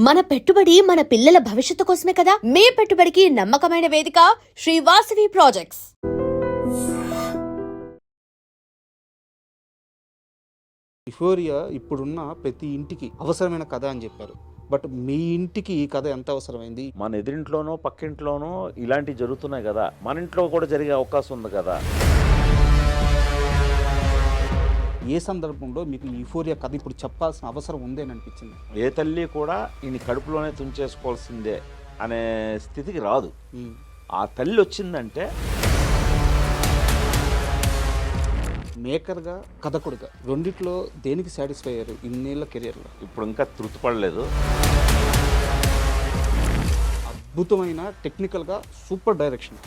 మన పెట్టుబడి మన పిల్లల భవిష్యత్తు కోసమే కదా. మీ పెట్టుబడికి నమ్మకమైన వేదిక శ్రీ వాసవి ప్రాజెక్ట్స్. యుఫోరియా ఇప్పుడున్న ప్రతి ఇంటికి అవసరమైన కథ అని చెప్పారు. బట్ మీ ఇంటికి ఈ కథ ఎంత అవసరమైంది? మన ఎదురింట్లోనో పక్కింట్లోనో ఇలాంటివి జరుగుతున్నాయి కదా, మన ఇంట్లో కూడా జరిగే అవకాశం ఉంది కదా. ఏ సందర్భంలో మీకు ఈ యుఫోరియా కథ ఇప్పుడు చెప్పాల్సిన అవసరం ఉందని అనిపించింది? ఏ తల్లి కూడా ఈయన కడుపులోనే తుంచేసుకోవాల్సిందే అనే స్థితికి రాదు. ఆ తల్లి వచ్చిందంటే మేకర్గా కథకుడుగా రెండిట్లో దేనికి సాటిస్ఫై అయ్యారు ఇన్నేళ్ల కెరియర్లో? ఇప్పుడు ఇంకా తృప్తి పడలేదు. అద్భుతమైన టెక్నికల్గా సూపర్ డైరెక్షన్.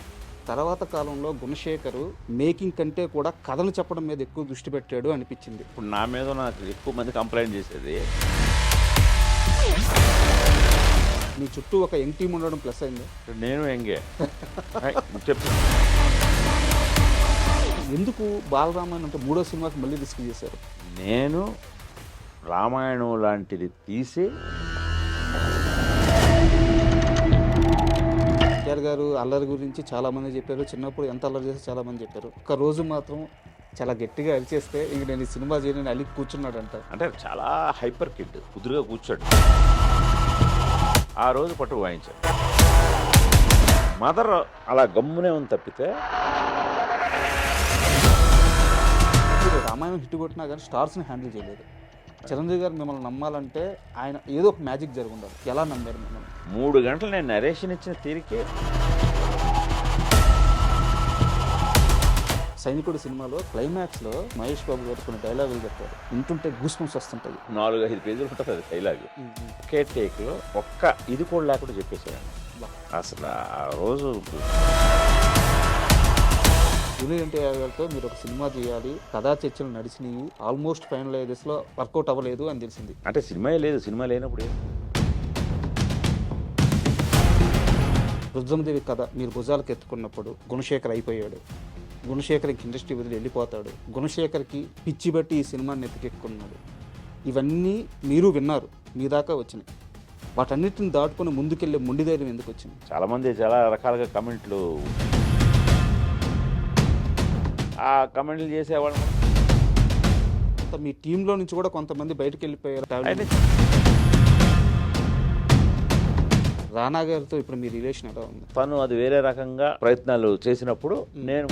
తర్వాత కాలంలో గుణశేఖర్ మేకింగ్ కంటే కూడా కథను చెప్పడం మీద ఎక్కువ దృష్టి పెట్టాడు అనిపించింది. ఇప్పుడు నా మీద నాకు ఎక్కువ మంది కంప్లైంట్ చేసేది. మీ చుట్టూ ఒక యంగ్ టీం ఉండడం ప్లస్ అయింది. నేను ఎంగే చెప్పు. ఎందుకు బాలరామాయణం అంటే మూడో సినిమాకి మళ్ళీ రిస్క్ చేశారు? నేను రామాయణం లాంటిది తీసి ఎన్టీఆర్ గారు అల్లరి గురించి చాలామంది చెప్పారు, చిన్నప్పుడు ఎంత అల్లరి చేస్తే చాలామంది చెప్పారు. ఒక రోజు మాత్రం చాలా గట్టిగా అరిచేస్తే ఇంక నేను ఈ సినిమా చేయని అలిగి కూర్చున్నాడంట. అంటే చాలా హైపర్ కిడ్, కుదురుగా కూర్చోడు. ఆ రోజు పట్టు వాయించాడు. మదర్ అలా గమ్మునే ఉంది తప్పితే. రామాయణం హిట్ కొట్టినా కానీ స్టార్స్ని హ్యాండిల్ చేయలేదు. చిరంజీవి గారు మిమ్మల్ని నమ్మాలంటే ఆయన ఏదో ఒక మ్యాజిక్ జరిగి ఉండాలి. ఎలా నమ్మారు మిమ్మల్ని? 3 గంటలు నేను నరేషన్ ఇచ్చిన తీరికే. సైనికుడు సినిమాలో క్లైమాక్స్లో మహేష్ బాబు గారు కొన్ని డైలాగులు చెప్పారు, వింటుంటే గూస్బంప్స్ వస్తుంటుంది. 4-5 పేజీలు ఉంటుంది అది డైలాగ్. ఒకే టేక్లో ఒక్క ఇది కూడా లేకుండా చెప్పేసాను. అసలు ఆ రోజు జూనియర్ ఎన్టీఆర్ గారితో మీరు ఒక సినిమా చేయాలి, కథా చర్చలు నడిచినవి, ఆల్మోస్ట్ ఫైనలైజెస్లో వర్కౌట్ అవ్వలేదు అని తెలిసింది. అంటే సినిమా లేదు, సినిమా లేనప్పుడు రుద్రమదేవి కథ మీరు భుజాలకు ఎత్తుకున్నప్పుడు గుణశేఖర్ అయిపోయాడు. గుణశేఖర్ ఇంక ఇండస్ట్రీ వదిలి వెళ్ళిపోతాడు. గుణశేఖర్కి పిచ్చి బట్టి ఈ సినిమాని ఎత్తుకెక్కున్నాడు. ఇవన్నీ మీరు విన్నారు, మీ దాకా వచ్చినాయి. వాటన్నిటిని దాటుకుని ముందుకెళ్ళే మొండి ధైర్యం ఎందుకు వచ్చింది? చాలామంది చాలా రకాలుగా కమెంట్లు, ఆ కమెంట్లు చేసేవాళ్ళు. మీ టీంలో నుంచి కూడా కొంతమంది బయటకు వెళ్ళిపోయారు. రానా గారితో ఇప్పుడు మీ రిలేషన్ ఎలా ఉంది? తను అది వేరే రకంగా ప్రయత్నాలు చేసినప్పుడు నేను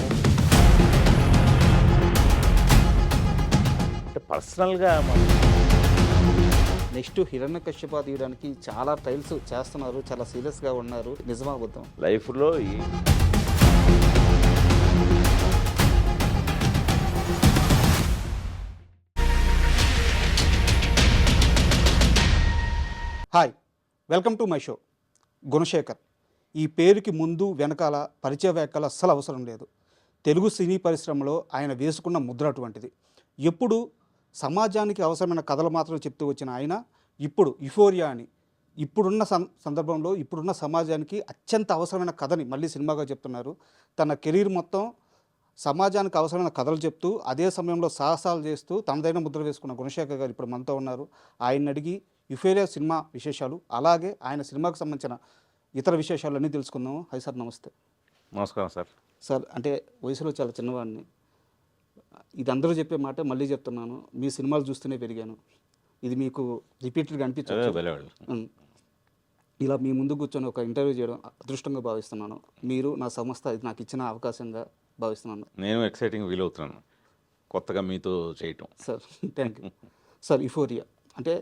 అంటే పర్సనల్గా నెక్స్ట్ హిరణ్యకశ్యప తీయడానికి చాలా ట్రయల్స్ చేస్తున్నారు, చాలా సీరియస్గా ఉన్నారు. నిజమా అబద్ధం? లైఫ్లో hi, welcome to my show. Gunasekhar ఈ పేరుకి ముందు వెనకాల పరిచయ వ్యాఖ్యలు అస్సలు అవసరం లేదు. తెలుగు సినీ పరిశ్రమలో ఆయన వేసుకున్న ముద్ర అటువంటిది. ఎప్పుడు సమాజానికి అవసరమైన కథలు మాత్రం చెప్తూ వచ్చిన ఆయన ఇప్పుడు యుఫోరియా అని ఇప్పుడున్న సందర్భంలో ఇప్పుడున్న సమాజానికి అత్యంత అవసరమైన కథని మళ్ళీ సినిమాగా చెప్తున్నారు. తన కెరీర్ మొత్తం సమాజానికి అవసరమైన కథలు చెప్తూ అదే సమయంలో సాహసాలు చేస్తూ తనదైన ముద్ర వేసుకున్న గుణశేఖర్ గారు ఇప్పుడు మనతో ఉన్నారు. ఆయన అడిగి యుఫోరియా సినిమా విశేషాలు, అలాగే ఆయన సినిమాకు సంబంధించిన ఇతర విశేషాలన్నీ తెలుసుకుందాము. హై సార్, నమస్తే. నమస్కారం సార్. సార్, అంటే వయసులో చాలా చిన్నవాడిని, ఇది అందరూ చెప్పే మాట మళ్ళీ చెప్తున్నాను, మీ సినిమాలు చూస్తూనే పెరిగాను. ఇది మీకు రిపీటెడ్గా అనిపించదు. ఇలా మీ ముందు కూర్చొని ఒక ఇంటర్వ్యూ చేయడం అదృష్టంగా భావిస్తున్నాను. మీరు నా సంస్థ ఇది నాకు ఇచ్చిన అవకాశంగా భావిస్తున్నాను. నేను ఎక్సైటింగ్ ఫీల్ అవుతున్నాను కొత్తగా మీతో చేయటం. Sir thank you. Sir, euphoria అంటే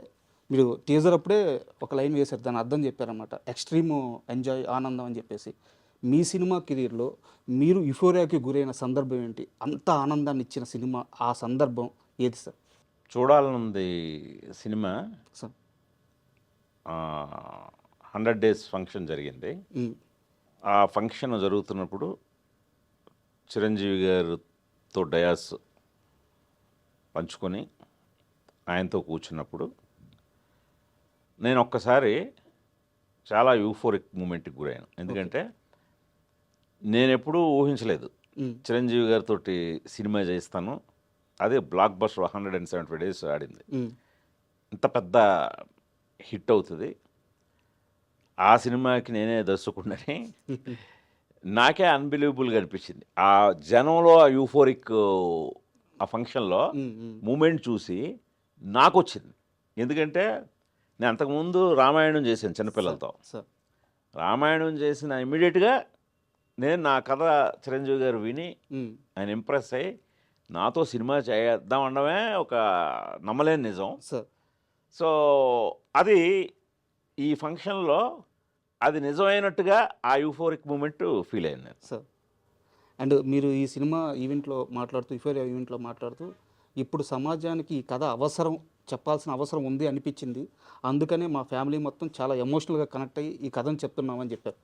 మీరు టీజర్ అప్పుడే ఒక లైన్ వేశారు, దాని అర్థం చెప్పారన్నమాట, ఎక్స్ట్రీమ్ ఎంజాయ్, ఆనందం అని చెప్పేసి. మీ సినిమా కెరీర్లో మీరు యుఫోరియాకి గురైన సందర్భం ఏంటి? అంత ఆనందాన్ని ఇచ్చిన సినిమా, ఆ సందర్భం ఏది సార్? చూడాలనుంది సినిమా. సార్ 100 days ఫంక్షన్ జరిగింది. ఆ ఫంక్షన్ జరుగుతున్నప్పుడు చిరంజీవి గారితో డయాస్ పంచుకొని ఆయనతో కూర్చున్నప్పుడు నేను ఒక్కసారి చాలా యూఫోరిక్ మూమెంట్కి గురయ్యాను. ఎందుకంటే నేను ఎప్పుడూ ఊహించలేదు చిరంజీవి గారితో సినిమా చేస్తాను. అదే బ్లాక్ బస్టర్ 175 days ఆడింది. ఇంత పెద్ద హిట్ అవుతుంది, ఆ సినిమాకి నేనే దర్శకుడిని. నాకే అన్బిలీవబుల్గా అనిపించింది ఆ జనంలో ఆ యూఫోరిక్ ఆ ఫంక్షన్లో మూమెంట్ చూసి నాకు వచ్చింది. ఎందుకంటే నేను అంతకుముందు రామాయణం చేశాను చిన్నపిల్లలతో. సార్ రామాయణం చేసిన ఇమ్మీడియట్గా నేను నా కథ చిరంజీవి గారు విని ఆయన ఇంప్రెస్ అయ్యి నాతో సినిమా చేద్దాం అనడమే ఒక నమ్మలేని నిజం. సార్ సో అది ఈ ఫంక్షన్లో అది నిజమైనట్టుగా ఆ యూఫోరిక్ మూమెంట్ ఫీల్ అయ్యాను నేను. సార్ అండ్ మీరు ఈ సినిమా ఈవెంట్లో మాట్లాడుతూ యూఫోరియా ఈవెంట్లో మాట్లాడుతూ ఇప్పుడు సమాజానికి ఈ కథ అవసరం చెప్పాల్సిన అవసరం ఉంది అనిపించింది, అందుకనే మా ఫ్యామిలీ మొత్తం చాలా ఎమోషనల్గా కనెక్ట్ అయ్యి ఈ కథను చెప్తున్నామని చెప్పారు.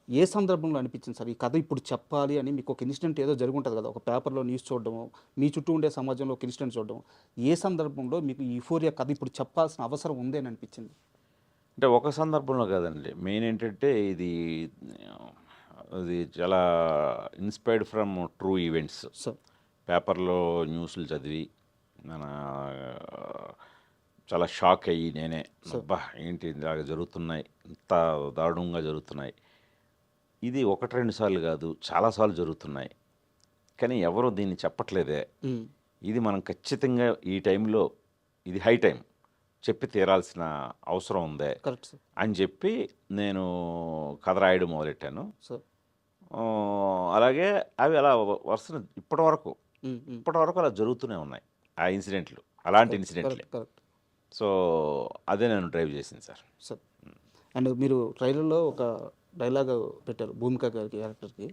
ఏ సందర్భంలో అనిపించింది సార్ ఈ కథ ఇప్పుడు చెప్పాలి అని? మీకు ఒక ఇన్సిడెంట్ ఏదో జరుగుంటుంది కదా, ఒక పేపర్లో న్యూస్ చూడడము, మీ చుట్టూ ఉండే సమాజంలో ఒక ఇన్సిడెంట్ చూడడం, ఏ సందర్భంలో మీకు ఈ యూఫోరియా కథ ఇప్పుడు చెప్పాల్సిన అవసరం ఉంది అని అనిపించింది? అంటే ఒక సందర్భంలో కాదండి, మెయిన్ ఏంటంటే ఇది చాలా inspired from true events. Sir పేపర్లో న్యూస్లు చదివి మన చాలా షాక్ అయ్యి నేనే అబ్బా ఏంటి ఇలాగ జరుగుతున్నాయి, ఇంత దారుణంగా జరుగుతున్నాయి, ఇది 1-2 సార్లు కాదు చాలాసార్లు జరుగుతున్నాయి, కానీ ఎవరు దీన్ని చెప్పట్లేదే, ఇది మనం ఖచ్చితంగా ఈ టైంలో ఇది హై టైం చెప్పి తీరాల్సిన అవసరం ఉందే కరెక్ట్ సార్ అని చెప్పి నేను కథ రాయడం మొదలెట్టాను. సార్ అలాగే అవి అలా వరుస ఇప్పటి వరకు అలా జరుగుతూనే ఉన్నాయి ఆ ఇన్సిడెంట్లు, అలాంటి ఇన్సిడెంట్లే. కరెక్ట్. సో అదే నేను డ్రైవ్ చేసింది సార్. సార్ అండ్ మీరు ట్రైలర్లో ఒక డైలాగ్ పెట్టారు భూమిక గారి క్యారెక్టర్కి,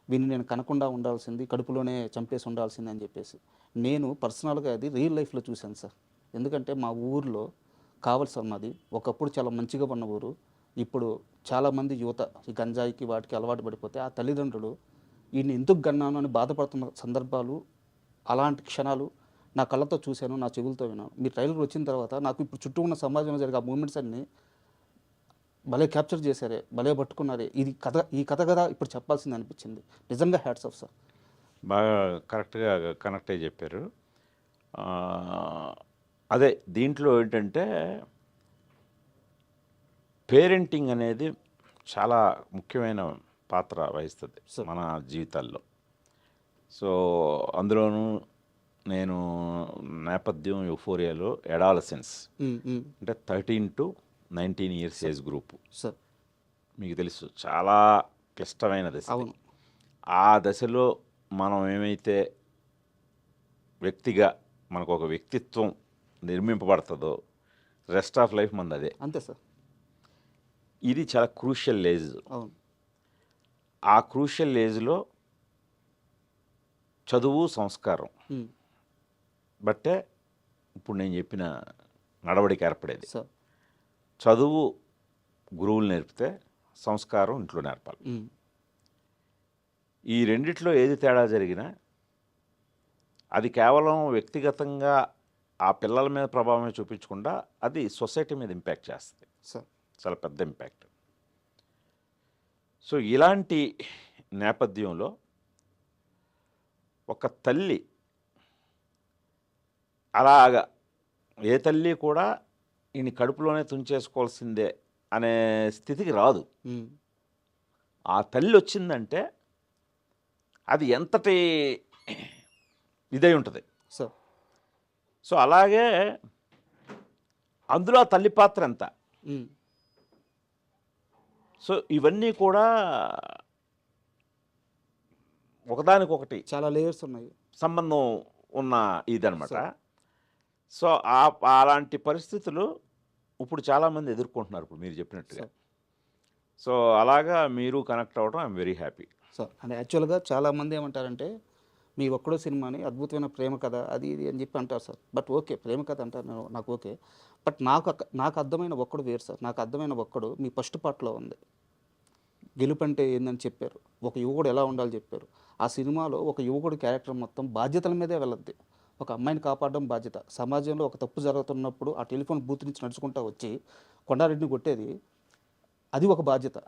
వీని నేను కనకుండా ఉండాల్సింది, కడుపులోనే చంపేసి ఉండాల్సింది అని చెప్పేసి. నేను పర్సనల్గా అది రియల్ లైఫ్లో చూశాను సార్. ఎందుకంటే మా ఊరిలో కావలసి ఉన్నది ఒకప్పుడు చాలా మంచిగా ఉన్న ఊరు, ఇప్పుడు చాలామంది యువత ఈ గంజాయికి వాటికి అలవాటు పడిపోతే ఆ తల్లిదండ్రులు వీడిని ఎందుకు గన్నాను అని బాధపడుతున్న సందర్భాలు, అలాంటి క్షణాలు నా కళ్ళతో చూశాను, నా చెవులతో విన్నాను. మీ ట్రైలర్ వచ్చిన తర్వాత నాకు ఇప్పుడు చుట్టూ ఉన్న సమాజంలో జరిగే ఆ మూమెంట్స్ అన్నీ భలే క్యాప్చర్ చేశారే, భలే పట్టుకున్నారే, ఇది కథ ఈ కథ కదా ఇప్పుడు చెప్పాల్సింది అనిపించింది. నిజంగా హ్యాట్స్ ఆఫ్ సార్. బాగా కరెక్ట్గా కనెక్ట్ అయ్యి చెప్పారు. అదే దీంట్లో ఏంటంటే పేరెంటింగ్ అనేది చాలా ముఖ్యమైన పాత్ర వహిస్తుంది మన జీవితాల్లో. సో అందులోనూ నేను నేపథ్యం యూఫోరియాలో అడాలసెన్స్ అంటే 13 to 19 years age group sir, మీకు తెలుసు చాలా క్లిష్టమైన దశ. అవును. ఆ దశలో మనం ఏమైతే వ్యక్తిగా మనకు ఒక వ్యక్తిత్వం నిర్మింపబడుతుందో రెస్ట్ ఆఫ్ లైఫ్ మనది అదే. అంతే సార్. ఇది చాలా క్రూషియల్ ఏజ్. అవును. ఆ క్రూషియల్ ఏజ్లో చదువు సంస్కారం బట్టే ఇప్పుడు నేను చెప్పిన నడవడిక ఏర్పడేది. సార్ చదువు గురువులు నేర్పితే సంస్కారం ఇంట్లో నేర్పాలి. ఈ రెండిట్లో ఏది తేడా జరిగినా అది కేవలం వ్యక్తిగతంగా ఆ పిల్లల మీద ప్రభావమే చూపించకుండా అది సొసైటీ మీద ఇంపాక్ట్ చేస్తుంది, సార్ చాలా పెద్ద ఇంపాక్ట్. సో ఇలాంటి నేపథ్యంలో ఒక తల్లి అలాగా ఏ తల్లి కూడా ఈయన కడుపులోనే తుంచేసుకోవాల్సిందే అనే స్థితికి రాదు. ఆ తల్లి వచ్చిందంటే అది ఎంతటి ఇదై ఉంటుంది. సార్ సో అలాగే అందులో ఆ తల్లి పాత్ర ఎంత. సో ఇవన్నీ కూడా ఒకదానికొకటి చాలా లేయర్స్ ఉన్నాయి, సంబంధం ఉన్న ఇదనమాట. సో అలాంటి పరిస్థితులు ఇప్పుడు చాలామంది ఎదుర్కొంటున్నారు ఇప్పుడు మీరు చెప్పినట్టుగా. సో అలాగా మీరు కనెక్ట్ అవ్వడం ఐఎమ్ వెరీ హ్యాపీ సార్. అంటే యాక్చువల్గా చాలామంది ఏమంటారంటే మీ ఒక్కడో సినిమాని అద్భుతమైన ప్రేమ కథ అది ఇది అని చెప్పి అంటారు సార్. బట్ ఓకే, ప్రేమ కథ అంటారు, నాకు ఓకే. బట్ నాకు అర్థమైన ఒక్కడు వేరు సార్. నాకు అర్థమైన ఒక్కడు మీ ఫస్ట్ పార్ట్లో ఉంది. గెలుపు అంటే ఏందని చెప్పారు, ఒక యువకుడు ఎలా ఉండాలి చెప్పారు. ఆ సినిమాలో ఒక యువకుడు క్యారెక్టర్ మొత్తం బాధ్యతల మీదే వెళ్ళద్ది. ఒక అమ్మాయిని కాపాడడం బాధ్యత. సమాజంలో ఒక తప్పు జరుగుతున్నప్పుడు ఆ టెలిఫోన్ బూత్ నుంచి నడుచుకుంటూ వచ్చి కొండారెడ్డిని కొట్టేది అది ఒక బాధ్యత.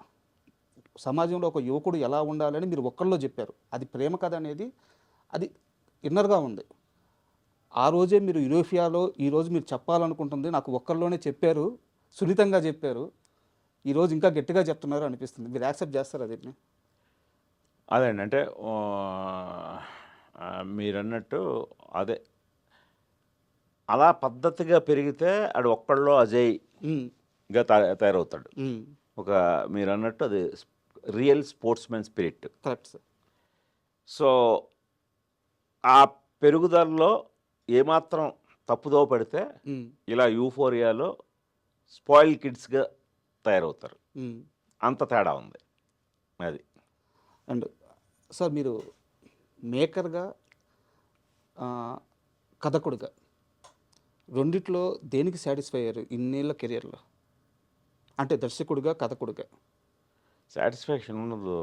సమాజంలో ఒక యువకుడు ఎలా ఉండాలని మీరు ఒక్కళ్ళలో చెప్పారు. అది ప్రేమ కథ అనేది అది ఇన్నర్గా ఉంది. ఆ రోజే మీరు యూరోపియాలో ఈరోజు మీరు చెప్పాలనుకుంటుంది నాకు ఒక్కళ్ళలోనే చెప్పారు, సున్నితంగా చెప్పారు, ఈరోజు ఇంకా గట్టిగా చెప్తున్నారు అనిపిస్తుంది. మీరు యాక్సెప్ట్ చేస్తారా దీన్ని? అదేండి అంటే మీరన్నట్టు అదే అలా పద్ధతిగా పెరిగితే ఆడు ఒక్కళ్ళో అజయ్గా తయారవుతాడు. ఒక మీరు అన్నట్టు అది real sportsmen spirit. Correct sir. So ఆ పెరుగుదలలో ఏమాత్రం తప్పుదో పడితే ఇలా యూఫోరియాలో స్పాయిల్ కిడ్స్గా తయారవుతారు. అంత తేడా ఉంది అది. అండ్ సార్ మీరు మేకర్గా కథకుడిగా రెండిట్లో దేనికి సాటిస్ఫై అయ్యారు ఇన్నేళ్ళ కెరియర్లో? అంటే దర్శకుడిగా కథకుడిగా సాటిస్ఫాక్షన్ ఉన్నది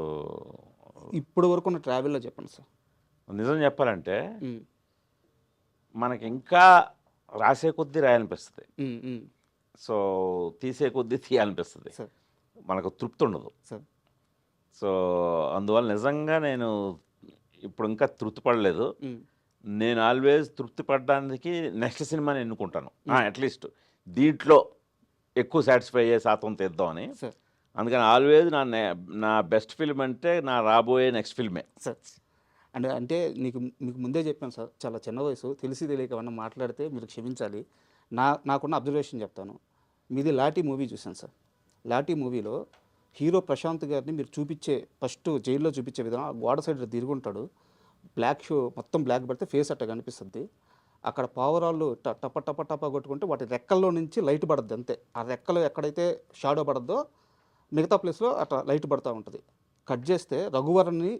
ఇప్పటి వరకు ఉన్న ట్రావెల్లో చెప్పండి సార్. నిజం చెప్పాలంటే మనకి ఇంకా రాసే కొద్దీ రాయాలనిపిస్తుంది, సో తీసే కొద్దీ తీయాలనిపిస్తుంది, సార్ మనకు తృప్తి ఉండదు సార్. సో అందువల్ల నిజంగా నేను ఇప్పుడు ఇంకా తృప్తి పడలేదు. నేను ఆల్వేస్ తృప్తి పడడానికి నెక్స్ట్ సినిమాని ఎన్నుకుంటాను, అట్లీస్ట్ దీంట్లో ఎక్కువ సాటిస్ఫై అయ్యే శాతం తెద్దామని. సార్ అందుకని ఆల్వేజ్ నా బెస్ట్ ఫిల్మ్ అంటే నా రాబోయే నెక్స్ట్ ఫిల్మే సార్. అంటే మీకు ముందే చెప్పాను సార్, చాలా చిన్న వయసు, తెలిసి తెలియక ఏమన్నా మాట్లాడితే మీరు క్షమించాలి. నాకున్న అబ్జర్వేషన్ చెప్తాను. మీది లాఠీ మూవీ చూశాను సార్. లాఠీ మూవీలో హీరో ప్రశాంత్ గారిని మీరు ఫస్ట్ జైల్లో చూపించే విధానం, ఆ గోడ సైడ్ తిరుగుంటాడు, బ్లాక్ షూ మొత్తం బ్లాక్ పడితే ఫేస్ అట్ట కనిపిస్తుంది. అక్కడ పావురాళ్ళు టప టప టప కొట్టుకుంటే వాటి రెక్కల్లో నుంచి లైట్ పడద్దు అంతే. ఆ రెక్కలు ఎక్కడైతే షాడో పడద్దో మిగతా ప్లేస్లో అట్లా లైట్ పడుతూ ఉంటుంది. కట్ చేస్తే రఘువరన్ని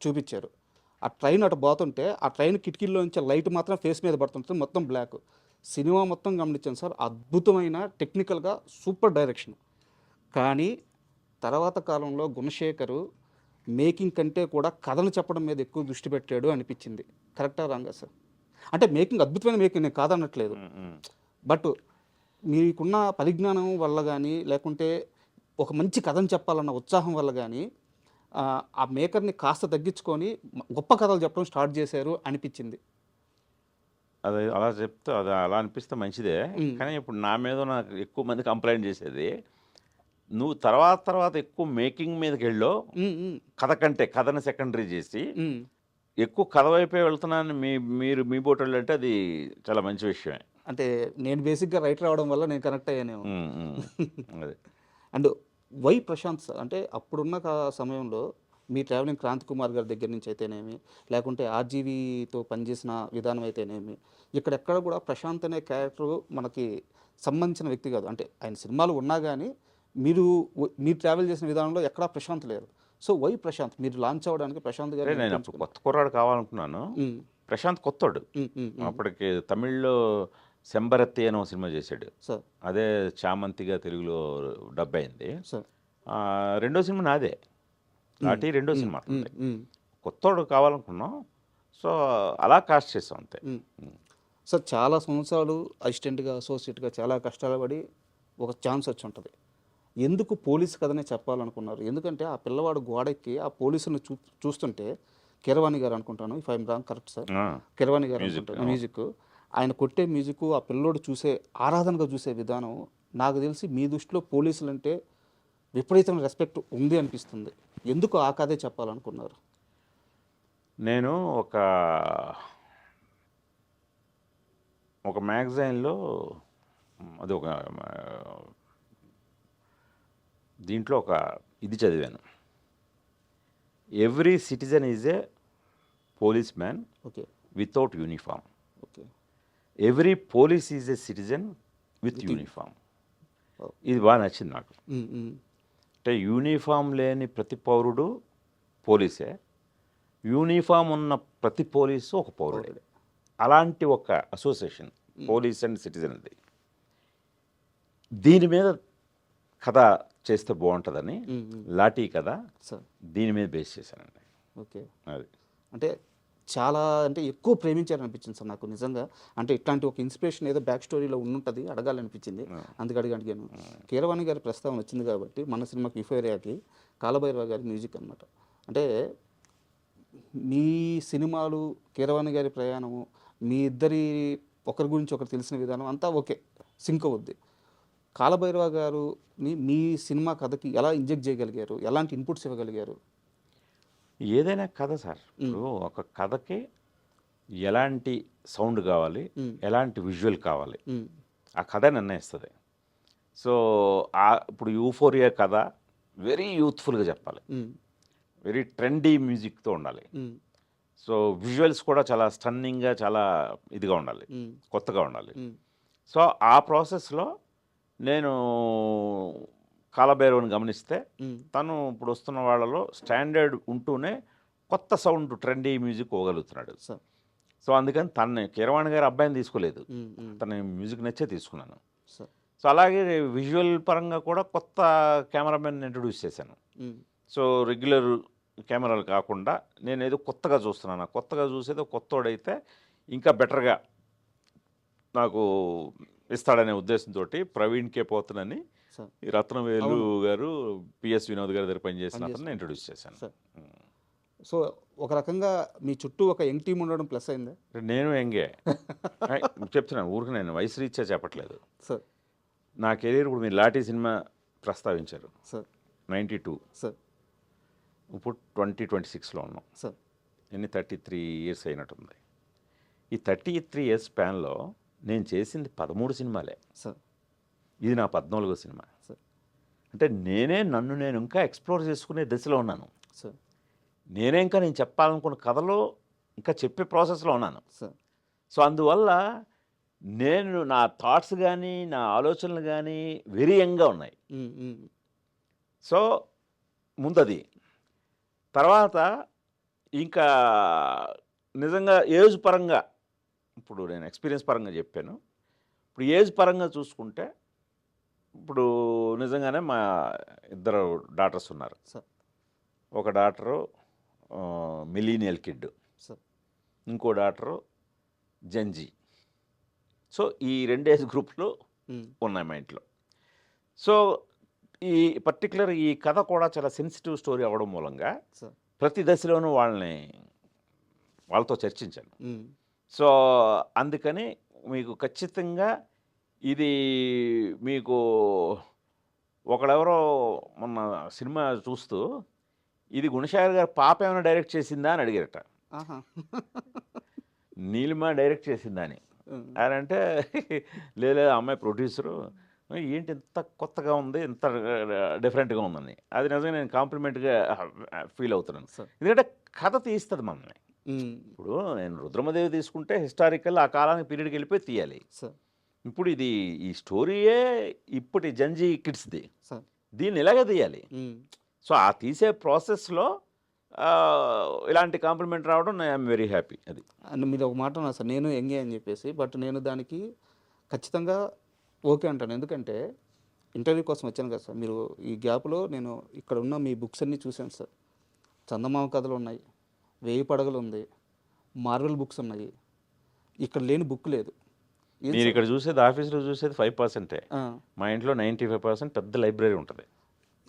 చూపించారు. ఆ ట్రైన్ అటు పోతుంటే ఆ ట్రైన్ కిటికీల్లో నుంచి లైట్ మాత్రం ఫేస్ మీద పడుతుంటుంది, మొత్తం బ్లాక్. సినిమా మొత్తం గమనించాను సార్, అద్భుతమైన టెక్నికల్గా సూపర్ డైరెక్షన్. కానీ తర్వాత కాలంలో గుణశేఖరు మేకింగ్ కంటే కూడా కథను చెప్పడం మీద ఎక్కువ దృష్టి పెట్టాడు అనిపించింది. కరెక్టా రాంగా సార్? అంటే మేకింగ్ అద్భుతమైన మేకింగ్, నేను కాదనట్లేదు, బట్ మీకున్న పరిజ్ఞానం వల్ల కానీ లేకుంటే ఒక మంచి కథను చెప్పాలన్న ఉత్సాహం వల్ల కానీ ఆ మేకర్ని కాస్త తగ్గించుకొని గొప్ప కథలు చెప్పడం స్టార్ట్ చేశారు అనిపించింది. అది అలా చెప్తే అది అలా అనిపిస్తే మంచిదే. కానీ ఇప్పుడు నా మీద నాకు ఎక్కువ మంది కంప్లైంట్ చేసేది, నువ్వు తర్వాత ఎక్కువ మేకింగ్ మీదకి వెళ్ళో కథ కంటే కథను సెకండరీ చేసి ఎక్కువ కథ వైపే వెళ్తున్నాను మీరు మీ బోటోళ్ళు అంటే అది చాలా మంచి విషయమే. అంటే నేను బేసిక్గా రైటర్ అవడం వల్ల నేను కనెక్ట్ అయ్యాను. అదే. అండ్ వై ప్రశాంత్ సార్ అంటే అప్పుడున్న సమయంలో మీ ట్రావెలింగ్ క్రాంతి కుమార్ గారి దగ్గర నుంచి అయితేనేమి, లేకుంటే ఆర్జీవీతో పనిచేసిన విధానం అయితేనేమి, ఇక్కడెక్కడ కూడా ప్రశాంత్ అనే క్యారెక్టర్ మనకి సంబంధించిన వ్యక్తి కాదు. అంటే ఆయన సినిమాలు ఉన్నా కానీ మీరు ట్రావెల్ చేసిన విధానంలో ఎక్కడా ప్రశాంత్ లేరు. సో వై ప్రశాంత్ మీరు లాంచ్ అవ్వడానికి ప్రశాంత్ గారు? నేను అప్పుడు కొత్త కుర్రాడు కావాలనుకున్నాను. ప్రశాంత్ కొత్తోడు. అప్పటికి తమిళ్లో సెంబరత్తి అని ఒక సినిమా చేశాడు, అదే చామంతిగా తెలుగులో డబ్ అయింది. రెండో సినిమా నాదే, నాటి రెండో సినిమా. కొత్తోడు కావాలనుకున్నాం, సో అలా కాస్ట్ చేసాం అంతే. సార్ చాలా సంవత్సరాలు అసిస్టెంట్గా అసోసియేట్గా చాలా కష్టాలు పడి ఒక ఛాన్స్ వచ్చి ఉంటుంది. ఎందుకు పోలీస్ కథనే చెప్పాలనుకున్నారు? ఎందుకంటే ఆ పిల్లవాడు గోడెక్కి ఆ పోలీసుని చూస్తుంటే, కీరవాణి గారు అనుకుంటాను, if I'm wrong, correct sir, Keeravani గారు అనుకుంటాను, మ్యూజిక్, ఆయన కొట్టే మ్యూజిక్, ఆ పిల్లోడు చూసే ఆరాధనగా చూసే విధానం, నాకు తెలిసి మీ దృష్టిలో పోలీసులు అంటే విపరీతమైన రెస్పెక్ట్ ఉంది అనిపిస్తుంది. ఎందుకు ఆ కథే చెప్పాలనుకున్నారు? నేను ఒక మ్యాగజైన్లో అది ఒక దీంట్లో ఒక ఇది చదివాను, every citizen is a police man without uniform, every police is a citizen with uniform. ఇది బాగా నచ్చింది నాకు. అంటే యూనిఫామ్ లేని ప్రతి పౌరుడు పోలీసే, యూనిఫామ్ ఉన్న ప్రతి పోలీసు ఒక పౌరుడే. అలాంటి ఒక అసోసియేషన్ పోలీస్ అండ్ సిటిజన్. అది దీని మీద కథ చేస్తే బాగుంటుందని లాఠీ కథ దీని మీద బేస్ చేశానండి. ఓకే, అది అంటే చాలా అంటే ఎక్కువ ప్రేమించారనిపించింది సార్ నాకు నిజంగా. అంటే ఇట్లాంటి ఒక ఇన్స్పిరేషన్ ఏదో బ్యాక్ స్టోరీలో ఉండుంటుంది, అడగాలనిపించింది, అందుకు అడిగాను. కీరవాణి గారి ప్రస్తావన వచ్చింది కాబట్టి మన సినిమాకి యూఫోరియాకి కాలభైరవ గారి మ్యూజిక్ అనమాట. అంటే మీ సినిమాలు, కీరవాణి గారి ప్రయాణము, మీ ఇద్దరి ఒకరి గురించి ఒకరు తెలిసిన విధానం అంతా ఓకే, సింక్ అవుద్ది. కాలభైరవ గారుని మీ సినిమా కథకి ఎలా ఇంజెక్ట్ చేయగలిగారు, ఎలాంటి ఇన్పుట్స్ ఇవ్వగలిగారు? ఏదైనా కథ సార్, ఇప్పుడు ఒక కథకి ఎలాంటి సౌండ్ కావాలి, ఎలాంటి విజువల్ కావాలి, ఆ కథ నిర్ణయిస్తుంది. సో ఇప్పుడు యూఫోరియా కథ వెరీ యూత్ఫుల్గా చెప్పాలి, వెరీ ట్రెండీ మ్యూజిక్తో ఉండాలి. సో విజువల్స్ కూడా చాలా స్టన్నింగ్గా, చాలా ఇదిగా ఉండాలి, కొత్తగా ఉండాలి. సో ఆ ప్రాసెస్లో నేను కాలభైరవుని గమనిస్తే తను ఇప్పుడు వస్తున్న వాళ్ళలో స్టాండర్డ్ ఉంటూనే కొత్త సౌండ్ ట్రెండీ మ్యూజిక్ పోగలుగుతున్నాడు. సో అందుకని తన కీరవాణి గారి అబ్బాయిని తీసుకోలేదు, తన మ్యూజిక్ నచ్చే తీసుకున్నాను. సో అలాగే విజువల్ పరంగా కూడా కొత్త కెమెరామెన్ ఇంట్రడ్యూస్ చేశాను. సో రెగ్యులర్ కెమెరాలు కాకుండా నేను ఏదో కొత్తగా చూస్తున్నాను. కొత్తగా చూసేది కొత్తోడైతే ఇంకా బెటర్గా నాకు ఇస్తాడనే ఉద్దేశంతో ప్రవీణ్ కే పోతనని ఈ రత్నవేలు గారు, పిఎస్ వినోద్ గారి దగ్గర పనిచేసిన అతను ఇంట్రడ్యూస్ చేశాను. సో ఒక రకంగా మీ చుట్టూ ఒక యంగ్ టీం ఉండడం ప్లస్ అయిందా? నేను యంగే చెప్తున్నాను, ఊరికి నేను వయసు రీత్యా చెప్పట్లేదు. సార్ నా కెరీర్ ఇప్పుడు మీరు లాఠీ సినిమా ప్రస్తావించారు, సార్ 92. సార్ ఇప్పుడు 2026లో ఉన్నాం సార్. ఎన్ని 33 years అయినట్టుంది. ఈ 33 years స్పాన్లో నేను చేసింది 13 సినిమాలే సార్. ఇది నా 14వ సినిమా సార్. అంటే నన్ను నేను ఇంకా ఎక్స్ప్లోర్ చేసుకునే దశలో ఉన్నాను సార్. నేను చెప్పాలనుకున్న కథలో ఇంకా చెప్పే ప్రాసెస్లో ఉన్నాను సార్. సో అందువల్ల నేను నా థాట్స్ కానీ నా ఆలోచనలు కానీ వెరీ యంగ్గా ఉన్నాయి. సో ముందది తర్వాత ఇంకా నిజంగా ఏజ్ పరంగా, ఇప్పుడు నేను ఎక్స్పీరియన్స్ పరంగా చెప్పాను. ఇప్పుడు ఏజ్ పరంగా చూసుకుంటే ఇప్పుడు నిజంగానే మా ఇద్దరు డాటర్స్ ఉన్నారు. ఒక డాటరు మిలీనియల్ కిడ్, ఇంకో డాటరు జంజీ. సో ఈ 2 ఏజ్ గ్రూప్లు ఉన్నాయి మా ఇంట్లో. సో ఈ పర్టికులర్ ఈ కథ కూడా చాలా సెన్సిటివ్ స్టోరీ అవ్వడం మూలంగా ప్రతి దశలోనూ వాళ్ళతో చర్చించాను. సో అందుకని మీకు ఖచ్చితంగా ఇది మీకు ఒకడెవరో మొన్న సినిమా చూస్తూ ఇది గుణశేఖర్ గారు పాప ఏమైనా డైరెక్ట్ చేసిందా అని అడిగారట. నీలిమ డైరెక్ట్ చేసిందా అని. ఆయన అంటే లేదు అమ్మాయి ప్రొడ్యూసరు, ఏంటి ఇంత కొత్తగా ఉంది, ఇంత డిఫరెంట్గా ఉందని. అది నిజంగా నేను కాంప్లిమెంట్గా ఫీల్ అవుతున్నాను. ఎందుకంటే కథ తీస్తుంది మనల్ని. ఇప్పుడు నేను రుద్రమదేవి తీసుకుంటే హిస్టారికల్ ఆ కాలానికి పీరియడ్కి వెళ్ళిపోయి తీయాలి. ఇప్పుడు ఇది ఈ స్టోరీయే ఇప్పటి జంజీ కిడ్స్ది, దీన్ని ఇలాగే తీయాలి. సో ఆ తీసే ప్రాసెస్లో ఇలాంటి కాంప్లిమెంట్ రావడం ఐఎమ్ వెరీ హ్యాపీ. అది అండ్ మీరు ఒక మాట ఉన్నారు సార్, నేను ఎంగే అని చెప్పేసి, బట్ నేను దానికి ఖచ్చితంగా ఓకే అంటాను. ఎందుకంటే ఇంటర్వ్యూ కోసం వచ్చాను కదా సార్, మీరు ఈ గ్యాప్లో నేను ఇక్కడ ఉన్న మీ బుక్స్ అన్నీ చూశాను సార్. చందమామ కథలు ఉన్నాయి, 1000 పడగలు ఉంది, మార్వెల్ బుక్స్ ఉన్నాయి, ఇక్కడ లేని బుక్ లేదు. మీరు ఇక్కడ చూసేది ఆఫీస్లో చూసేది 5%. మా ఇంట్లో 95% పెద్ద లైబ్రరీ ఉంటుంది.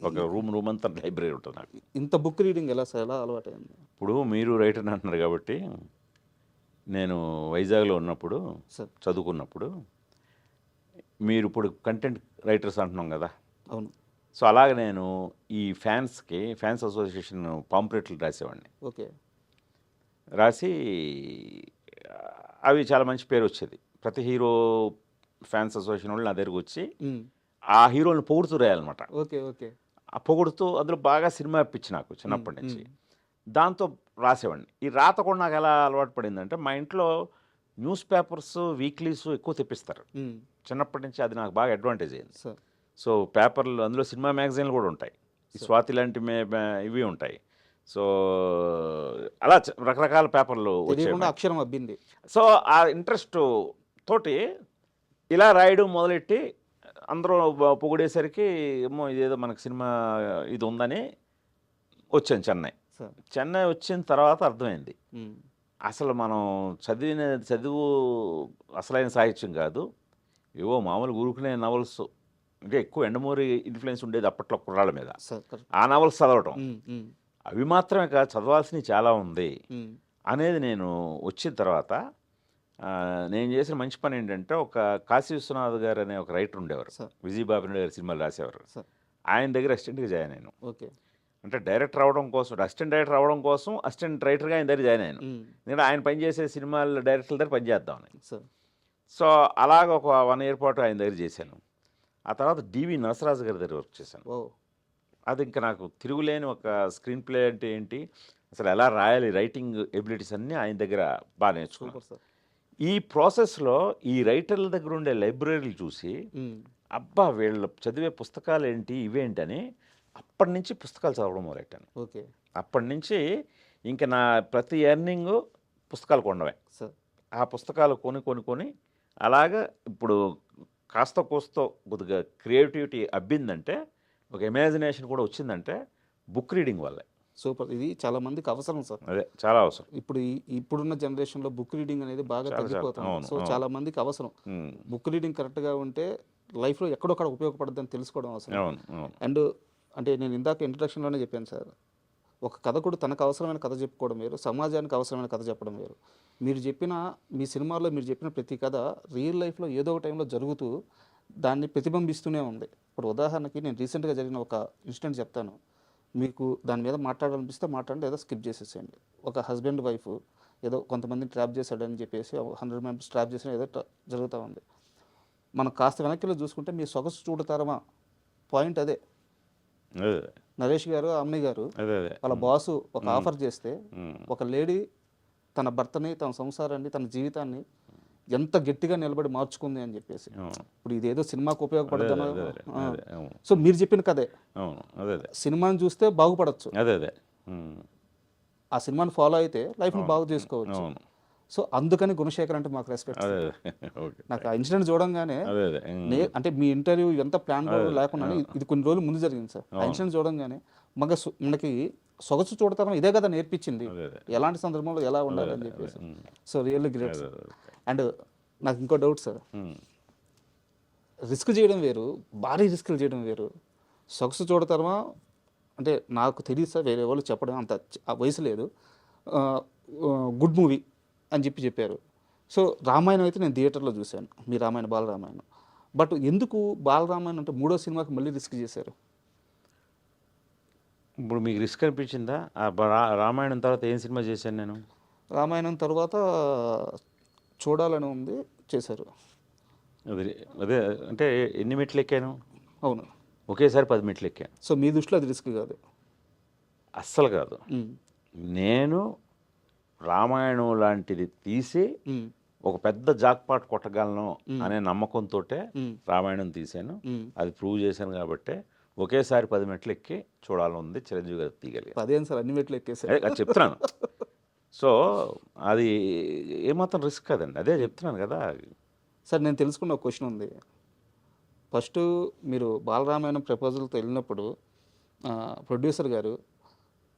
ఒక రూమ్ అంతా లైబ్రరీ ఉంటుంది నాకు. ఇంత బుక్ రీడింగ్ ఎలా సార్, ఎలా అలవాటు అయింది? ఇప్పుడు మీరు రైటర్ అంటున్నారు కాబట్టి, నేను వైజాగ్లో ఉన్నప్పుడు చదువుకున్నప్పుడు, మీరు ఇప్పుడు కంటెంట్ రైటర్స్ అంటున్నాం కదా. అవును. సో అలాగే నేను ఈ ఫ్యాన్స్ అసోసియేషన్ పాంప్లెట్లు రాసేవాడిని. ఓకే. రాసి అవి చాలా మంచి పేరు వచ్చేది. ప్రతి హీరో ఫ్యాన్స్ అసోసియేషన్ వాళ్ళు నా దగ్గరకు వచ్చి ఆ హీరోని పొగుడుతూ రాయాలన్నమాట. Okay okay. ఆ పొగుడుతూ అందులో బాగా సినిమా ఇప్పించి నాకు చిన్నప్పటి నుంచి దాంతో రాసేవాడిని. ఈ రాత కూడా నాకు ఎలా అలవాటు పడిందంటే, మా ఇంట్లో న్యూస్ పేపర్స్ వీక్లీస్ ఎక్కువ తెప్పిస్తారు చిన్నప్పటి నుంచి. అది నాకు బాగా అడ్వాంటేజ్ అయింది. సో పేపర్లు అందులో సినిమా మ్యాగజైన్లు కూడా ఉంటాయి, స్వాతి లాంటి ఇవి ఉంటాయి. సో అలా రకరకాల పేపర్లు వచ్చాయి, అక్షరం అబ్బింది. సో ఆ ఇంట్రెస్ట్ తోటి ఇలా రాయడం మొదలెట్టి అందరూ పొగిడేసరికి ఏమో ఇదేదో మనకు సినిమా ఇది ఉందని వచ్చాను చెన్నై వచ్చిన తర్వాత అర్థమైంది, అసలు మనం చదువు అసలైన సాహిత్యం కాదు, ఏవో మామూలు ఊరుకునే నవల్స్, ఇంకా ఎక్కువ ఎండమూరి ఇన్ఫ్లుయెన్స్ ఉండేది అప్పట్లో కుర్రాళ్ళ మీద. ఆ నవల్స్ చదవటం, అవి మాత్రమే కాదు చదవాల్సినవి చాలా ఉంది అనేది నేను వచ్చిన తర్వాత నేను చేసిన మంచి పని ఏంటంటే ఒక కాశీ విశ్వనాథ్ గారు అనే ఒక రైటర్ ఉండేవారు, సార్. విజయబాబు గారి సినిమాలు రాసేవారు. సార్. ఆయన దగ్గర అసిస్టెంట్గా జాయిన్ అయ్యాను. ఓకే. అంటే డైరెక్టర్ అవడం కోసం, అసిస్టెంట్ డైరెక్టర్ అవడం కోసం అసిస్టెంట్ రైటర్గా ఆయన దగ్గర జాయిన్ అయ్యాను. నేను ఆయన పనిచేసే సినిమాల డైరెక్టర్ల దగ్గర పనిచేద్దామని. సార్. సో అలాగ ఒక 1 year పాటు ఆయన దగ్గర చేశాను. ఆ తర్వాత డివి నరసరాజు గారి దగ్గర వర్క్ చేశాను. ఓ. అది ఇంకా నాకు తిరుగులేని ఒక స్క్రీన్ ప్లే అంటే ఏంటి, అసలు ఎలా రాయాలి, రైటింగ్ ఎబిలిటీస్ అన్నీ ఆయన దగ్గర బాగా నేర్చుకున్నాను. Super sir. ఈ ప్రాసెస్లో ఈ రైటర్ల దగ్గర ఉండే లైబ్రరీలు చూసి అబ్బా వీళ్ళు చదివే పుస్తకాలు ఏంటి ఇవేంటని అప్పటి నుంచి పుస్తకాలు చదవడం మొదలెట్టాను. ఓకే. అప్పటి నుంచి ఇంకా నా ప్రతి ఎర్నింగ్ పుస్తకాలు కొనడమే. సార్. ఆ పుస్తకాలు కొని అలాగా ఇప్పుడు కాస్త కోస్తో కొద్దిగా క్రియేటివిటీ అబ్బిందంటే, ఒక ఇమాజినేషన్ కూడా వచ్చిందంటే బుక్ రీడింగ్ వల్లే. సూపర్. ఇది చాలా మందికి అవసరం సార్. అదే చాలా అవసరం. ఇప్పుడున్న జనరేషన్లో బుక్ రీడింగ్ అనేది బాగా తగ్గిపోతుంది. అవును, సో చాలా మందికి అవసరం. బుక్ రీడింగ్ కరెక్ట్గా ఉంటే లైఫ్లో ఎక్కడొక్కడ ఉపయోగపడుతుందని తెలుసుకోవడం అవసరం. అవును అవును. అండ్ అంటే నేను ఇందాక ఇంట్రడక్షన్లోనే చెప్పాను సార్, ఒక కథకుడు తనకు అవసరమైన కథ చెప్పుకోవడం వేరు, సమాజానికి అవసరమైన కథ చెప్పడం వేరు. మీ సినిమాలో మీరు చెప్పిన ప్రతి కథ రియల్ లైఫ్లో ఏదో ఒక టైంలో జరుగుతూ దాన్ని ప్రతిబింబిస్తూనే ఉంది. ఇప్పుడు ఉదాహరణకి నేను రీసెంట్గా జరిగిన ఒక ఇన్సిడెంట్ చెప్తాను, మీకు దాని మీద మాట్లాడాలనిపిస్తే మాట్లాడండి, ఏదో స్కిప్ చేసేసేయండి. ఒక హస్బెండ్ వైఫ్ ఏదో కొంతమందిని ట్రాప్ చేశాడని చెప్పేసి 100 members ట్రాప్ చేసిన ఏదో జరుగుతూ ఉంది. మనం కాస్త వెనక్కిలో చూసుకుంటే మీ సొగసు చూడతారమా పాయింట్ అదే. నరేష్ గారు, అమ్మి గారు వాళ్ళ బాసు ఒక ఆఫర్ చేస్తే ఒక లేడీ తన భర్తని, తన సంసారాన్ని, తన జీవితాన్ని ఎంత గట్టిగా నిలబడి మార్చుకుంది అని చెప్పేసి. ఇప్పుడు ఇదేదో సినిమాకు ఉపయోగపడతాను. సో మీరు చెప్పిన కదే సినిమాని చూస్తే బాగుపడచ్చు, ఆ సినిమాని ఫాలో అయితే లైఫ్ని బాగు చేసుకోవచ్చు. సో అందుకని గుణశేఖర్ అంటే మాకు రెస్పెక్ట్. నాకు ఆ ఇన్సిడెంట్ చూడంగానే అంటే మీ ఇంటర్వ్యూ ఎంత ప్లాన్ లేకుండా ఇది కొన్ని రోజులు ముందు జరిగింది సార్. ఆ ఇన్సిడెంట్ చూడంగానే మనకి సొగసు చూడతాం ఇదే కదా నేర్పించింది, ఎలాంటి సందర్భంలో ఎలా ఉండాలని చెప్పేసి. So really great sir. And నాకు ఇంకో డౌట్ సార్, రిస్క్ చేయడం వేరు, భారీ రిస్క్లు చేయడం వేరు. సొగసు చూడతామా అంటే నాకు తెలియదు సార్, వేరే వాళ్ళు చెప్పడం అంత వయసు లేదు. గుడ్ మూవీ అని చెప్పారు. సో రామాయణం అయితే నేను థియేటర్లో చూశాను, మీ రామాయణ బాలరామాయణం. బట్ ఎందుకు బాలరామాయణం అంటే 3వ సినిమాకి మళ్ళీ రిస్క్ చేశారు? ఇప్పుడు మీకు రిస్క్ అనిపించిందా? రామాయణం తర్వాత ఏం సినిమా చేశాను నేను? రామాయణం తర్వాత చూడాలని ఉంది, చేశారు. అదే అంటే ఎన్ని మెట్లు ఎక్కాను? అవును, ఒకేసారి 10 మెట్లు ఎక్కాను. సో మీ దృష్టిలో అది రిస్క్ కాదు? అస్సలు కాదు. నేను రామాయణం లాంటిది తీసి ఒక పెద్ద జాక్పాట్ కొట్టగలను అనే నమ్మకంతో రామాయణం తీశాను. అది ప్రూవ్ చేశాను కాబట్టి ఒకేసారి 10 మెట్లు ఎక్కి చూడాలని ఉంది. చిరంజీవి గారు తీయగలిగారు. 10 సార్ అన్ని మెట్లు ఎక్కేసారు. అది చెప్తున్నాను. సో అది ఏమాత్రం రిస్క్ కదండి, అదే చెప్తున్నాను కదా సార్. నేను తెలుసుకున్న ఒక క్వశ్చన్ ఉంది. ఫస్ట్ మీరు బాలరామాయణం ప్రపోజల్తో వెళ్ళినప్పుడు ప్రొడ్యూసర్ గారు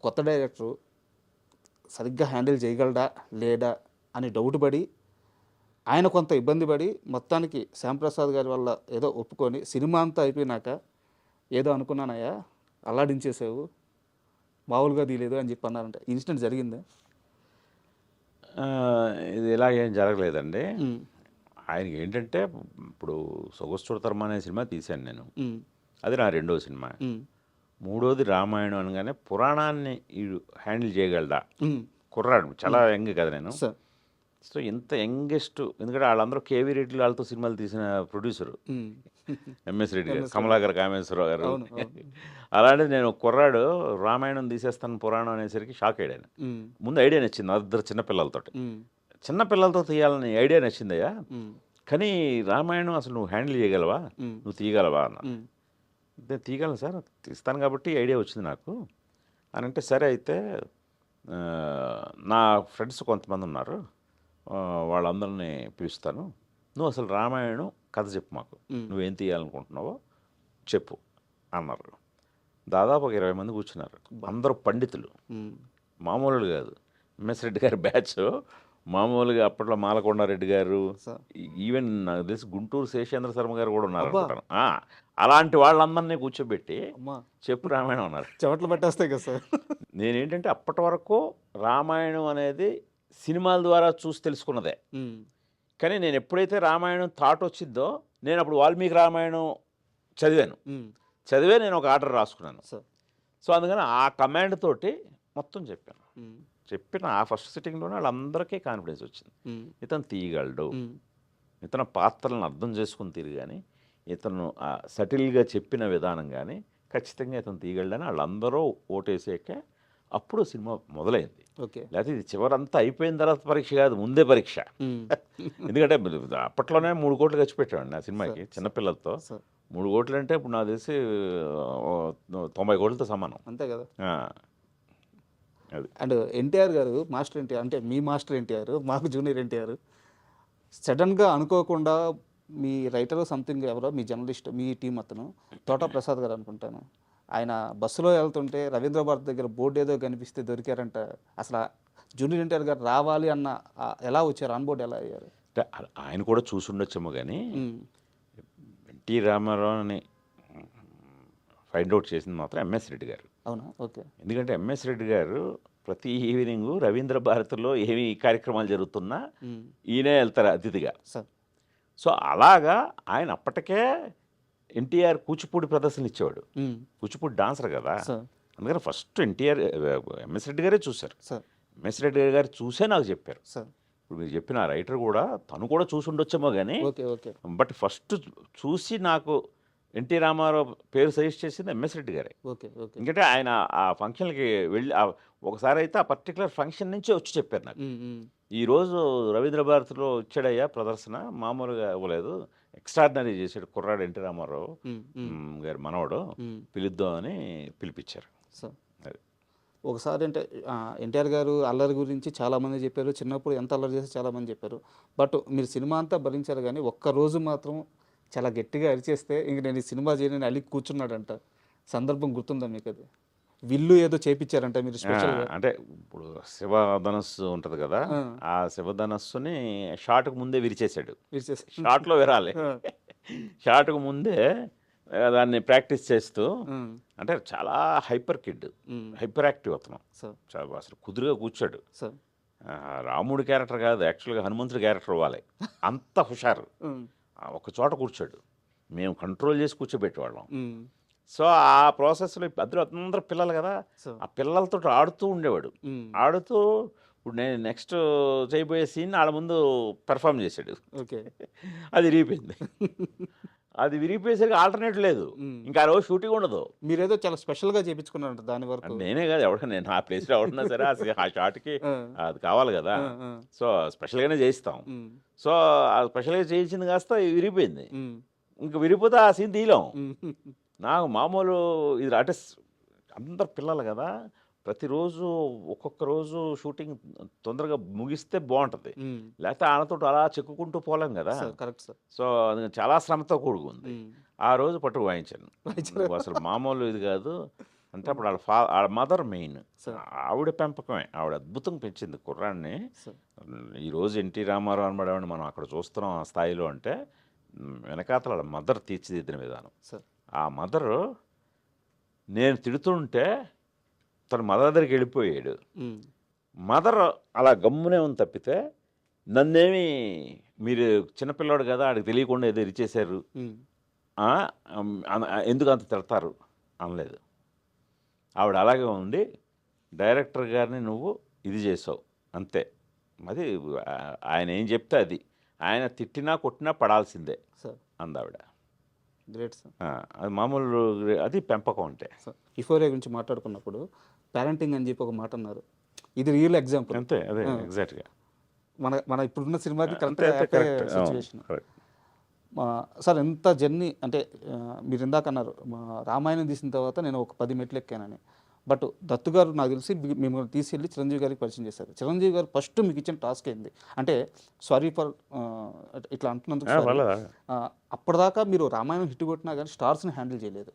కొత్త డైరెక్టరు సరిగ్గా హ్యాండిల్ చేయగలడా లేడా అని డౌట్ పడి, ఆయన కొంత ఇబ్బంది పడి మొత్తానికి శ్యాంప్రసాద్ గారి వల్ల ఏదో ఒప్పుకొని సినిమా అంతా అయిపోయినాక ఏదో అనుకున్నానయ్యా అల్లాడించేసావు, మామూలుగా తీయలేదు అని చెప్పి అన్నారంటే ఇన్సిడెంట్ జరిగిందా? ఇది ఇలాగేం జరగలేదండి. ఆయనకి ఏంటంటే ఇప్పుడు సొగసు చూడతరమా అనే సినిమా తీశాను నేను, అది నా 2వ సినిమా. 3వది రామాయణం అనగానే పురాణాన్ని హ్యాండిల్ చేయగలడా, కుర్రాడు చాలా యంగ్ కదా నేను. సో ఇంత యంగెస్ట్, ఎందుకంటే వాళ్ళందరూ కేవీ రెడ్డి వాళ్ళతో సినిమాలు తీసిన ప్రొడ్యూసరు ఎంఎస్ రెడ్డి గారు, కమలాకర్ కామేశ్వరరావు గారు. అలాంటిది నేను కుర్రాడు రామాయణం తీసేస్తాను పురాణం అనేసరికి షాక్ అయ్యాను. ముందు ఐడియా నచ్చింది, ఇద్దరు చిన్నపిల్లలతో తీయాలని ఐడియా నచ్చిందయ్యా, కానీ రామాయణం అసలు నువ్వు హ్యాండిల్ చేయగలవా, నువ్వు తీయగలవా అన్న. నేను తీయగలను సార్, తీస్తాను కాబట్టి ఐడియా వచ్చింది నాకు అని అంటే, సరే అయితే నా ఫ్రెండ్స్ కొంతమంది ఉన్నారు, వాళ్ళందరినీ పిలుస్తాను, నువ్వు అసలు రామాయణం కథ చెప్పు మాకు, నువ్వేం తీయాలనుకుంటున్నావో చెప్పు అన్నారు. దాదాపు ఒక 20 మంది కూర్చున్నారు, అందరూ పండితులు, మామూలు కాదు. ఎంఎస్ రెడ్డి గారి బ్యాచ్ మామూలుగా అప్పట్లో మాలకొండారెడ్డి గారు, ఈవెన్ నాకు తెలిసి గుంటూరు శేషేంద్ర శర్మ గారు కూడా ఉన్నారు అనుకుంటాను. అలాంటి వాళ్ళందరినీ కూర్చోబెట్టి చెప్పు రామాయణం అన్నారు. చెమటలు పట్టేస్తాయి కదా సార్. నేనేంటంటే అప్పటి వరకు రామాయణం అనేది సినిమాల ద్వారా చూసి తెలుసుకున్నదే. కానీ నేను ఎప్పుడైతే రామాయణం థాట్ వచ్చిందో నేను అప్పుడు వాల్మీకి రామాయణం చదివాను. చదివే నేను ఒక ఆర్డర్ రాసుకున్నాను. సో అందుకని ఆ కమాండ్ తోటి మొత్తం చెప్పాను. చెప్పిన ఆ ఫస్ట్ సిట్టింగ్లోనే వాళ్ళందరికీ కాన్ఫిడెన్స్ వచ్చింది. ఇతను తీయగలడు, ఇతను పాత్రలను అర్థం చేసుకుని తీరు కానీ, ఇతను సటిల్గా చెప్పిన విధానం కానీ ఖచ్చితంగా ఇతను తీయగలడని వాళ్ళందరూ ఓటేసాక అప్పుడు సినిమా మొదలైంది. లేకపోతే ఇది చివరంతా అయిపోయిన తర్వాత పరీక్ష కాదు, ముందే పరీక్ష. ఎందుకంటే అప్పట్లోనే 3 కోట్లు ఖర్చు పెట్టాడు నా సినిమాకి చిన్నపిల్లలతో. 3 కోట్లు అంటే ఇప్పుడు నాకు తెలిసి 90 కోట్లతో సమానం, అంతే కదా. అది. అండ్ ఎన్టీఆర్ గారు, మాస్టర్ ఎన్టీఆర్ అంటే మీ మాస్టర్ ఎన్టీఆర్, మాకు జూనియర్ ఎన్టీఆర్, సడన్గా అనుకోకుండా మీ రైటర్ సంథింగ్ ఎవరో మీ జర్నలిస్ట్ మీ టీం అతను తోట ప్రసాద్ గారు అనుకుంటాను, ఆయన బస్సులో వెళ్తుంటే రవీంద్ర భారతి దగ్గర బోర్డు ఏదో కనిపిస్తే దొరికారంట. అసలు జూనియర్ ఎన్టీఆర్ గారు రావాలి అన్న ఎలా వచ్చారు, ఆన్ బోర్డు ఎలా అయ్యారు? ఆయన కూడా చూసి ఉండొచ్చేమో కానీ ఎన్టీ రామారావుని ఫైండ్ అవుట్ చేసింది మాత్రం ఎంఎస్ రెడ్డి గారు. అవునా? ఓకే. ఎందుకంటే ఎంఎస్ రెడ్డి గారు ప్రతి ఈవినింగ్ రవీంద్ర భారతిలో ఏమి కార్యక్రమాలు జరుగుతున్నా ఈయనే వెళ్తారు అతిథిగా. సో అలాగా ఆయన అప్పటికే ఎన్టీఆర్ కూచిపూడి ప్రదర్శన ఇచ్చేవాడు. కూచిపూడి డాన్సర్ కదా, అందుకని ఫస్ట్ ఎన్టీఆర్ ఎంఎస్ రెడ్డి గారే చూశారు. ఎంఎస్ రెడ్డి గారు చూసే నాకు చెప్పారు. ఇప్పుడు మీరు చెప్పిన రైటర్ కూడా తను కూడా చూసి ఉండొచ్చేమో కానీ, బట్ ఫస్ట్ చూసి నాకు ఎన్టీ రామారావు పేరు సజెస్ట్ చేసింది ఎంఎస్ రెడ్డి గారే. ఎందుకంటే ఆయన ఆ ఫంక్షన్కి వెళ్ళి ఒకసారి అయితే ఆ పర్టికులర్ ఫంక్షన్ నుంచి వచ్చి చెప్పారు నాకు, ఈరోజు రవీంద్ర భారతిలో వచ్చాడయ్యా ప్రదర్శన, మామూలుగా ఇవ్వలేదు, ఎక్స్ట్రాడినరీ చేశాడు కుర్రాడు ఎన్టీ రామారావు గారి మనవడు, పిలుద్దామని పిలిపించారు. ఒకసారి అంటే ఎన్టీఆర్ గారు అల్లరి గురించి చాలామంది చెప్పారు, చిన్నప్పుడు ఎంత అల్లరి చేస్తే చాలామంది చెప్పారు. బట్ మీరు సినిమా అంతా భరించారు కానీ ఒక్కరోజు మాత్రం చాలా గట్టిగా అరిచేస్తే ఇంక నేను ఈ సినిమా చేయని అలిగి కూర్చున్నాడంట. సందర్భం గుర్తుందా మీకు? అది విల్లు ఏదో చేపించారంట మీరు స్పెషల్గా. అంటే ఇప్పుడు శివధనస్సు ఉంటుంది కదా, ఆ శివధనస్సుని షాట్కు ముందే విరిచేశాడు. షాట్లో విరాలి, షాట్కు ముందే దాన్ని ప్రాక్టీస్ చేస్తూ, అంటే చాలా హైపర్ కిడ్, హైపర్ యాక్టివ్ అతను, అసలు కుదురుగా కూర్చాడు. రాముడి క్యారెక్టర్ కాదు, యాక్చువల్గా హనుమంతుడి క్యారెక్టర్ అవ్వాలి, అంత హుషారు. ఒక చోట కూర్చాడు, మేము కంట్రోల్ చేసి కూర్చోబెట్టేవాళ్ళం. సో ఆ ప్రాసెస్లో అందరూ పిల్లలు కదా, ఆ పిల్లలతో ఆడుతూ ఉండేవాడు. ఆడుతూ ఇప్పుడు నేను నెక్స్ట్ చేయబోయే సీన్ వాళ్ళ ముందు పెర్ఫామ్ చేశాడు. అది విరిగిపోయింది. అది విరిగిపోయేసరికి ఆల్టర్నేట్ లేదు, ఇంకా ఆ రోజు షూటింగ్ ఉండదు. మీరేదో చాలా స్పెషల్గా చేయించుకున్నారంట దాని వరకు. నేనే కాదు, ఎవడన్నా నేను ఆ ప్లేస్లో ఎవడన్నా సరే ఆ షాట్కి అది కావాలి కదా, సో స్పెషల్గానే చేయిస్తాం. సో ఆ స్పెషల్గా చేయించింది కాస్త విరిగిపోయింది. ఇంకా విరిగిపోతే ఆ సీన్ తీయలేం. నాకు మామూలు ఇది అంటే అందరు పిల్లలు కదా, ప్రతిరోజు ఒక్కొక్క రోజు షూటింగ్ తొందరగా ముగిస్తే బాగుంటుంది, లేకపోతే ఆనతో అలా చెక్కుకుంటూ పోలేం కదా. Correct sir. సో అది చాలా శ్రమతో కూడుకుంది. ఆ రోజు పట్టుకు వాయించాను, అసలు మామూలు ఇది కాదు. అంటే అప్పుడు వాళ్ళ మదర్ మెయిన్, ఆవిడ పెంపకమే, ఆవిడ అద్భుతంగా పెంచింది కుర్రాన్ని. ఈరోజు ఎన్టీ రామారావు అనబడేవాడిని మనం అక్కడ చూస్తున్నాం ఆ స్థాయిలో, అంటే వెనకాతల వాళ్ళ మదర్ తీర్చిదిద్దిన విధానం. ఆ మదరు నేను తిడుతుంటే తన మదర్ దగ్గరికి వెళ్ళిపోయాడు. మదర్ అలా గమ్మునే ఉంది తప్పితే నన్నేమి మీరు చిన్నపిల్లాడు కదా ఆడికి తెలియకుండా ఏదో ఇరిచేశారు, ఎందుకు అంత తిడతారు అనలేదు. ఆవిడ అలాగే ఉంది, డైరెక్టర్ గారిని నువ్వు ఇది చేసావు అంతే, అది ఆయన ఏం చెప్తే అది, ఆయన తిట్టినా కొట్టినా పడాల్సిందే అందావిడ. Great sir. అది మామూలు, అది పెంపకం అంటే. యుఫోరియా గురించి మాట్లాడుకున్నప్పుడు పేరెంటింగ్ అని చెప్పి ఒక మాట అన్నారు, ఇది రియల్ ఎగ్జాంపుల్. అంతే, అదే ఎగ్జాక్ట్గా మన ఇప్పుడున్న సినిమాకి కరెక్ట్ సిచ్యువేషన్. సార్ ఎంత జర్నీ అంటే మీరు ఇందాక అన్నారు రామాయణం తీసిన తర్వాత నేను ఒక 10 మెట్లు ఎక్కానని, బట్ దత్తు గారు నాకు తెలిసి మిమ్మల్ని తీసుకెళ్ళి చిరంజీవి గారికి పరిచయం చేశారు. చిరంజీవి గారు ఫస్ట్ మీకు ఇచ్చిన టాస్క్ ఏంది అంటే, సారీ ఫర్ ఇట్లా అంటున్నందుకు, అప్పటిదాకా మీరు రామాయణం హిట్ కొట్టినా కానీ స్టార్స్ని హ్యాండిల్ చేయలేదు.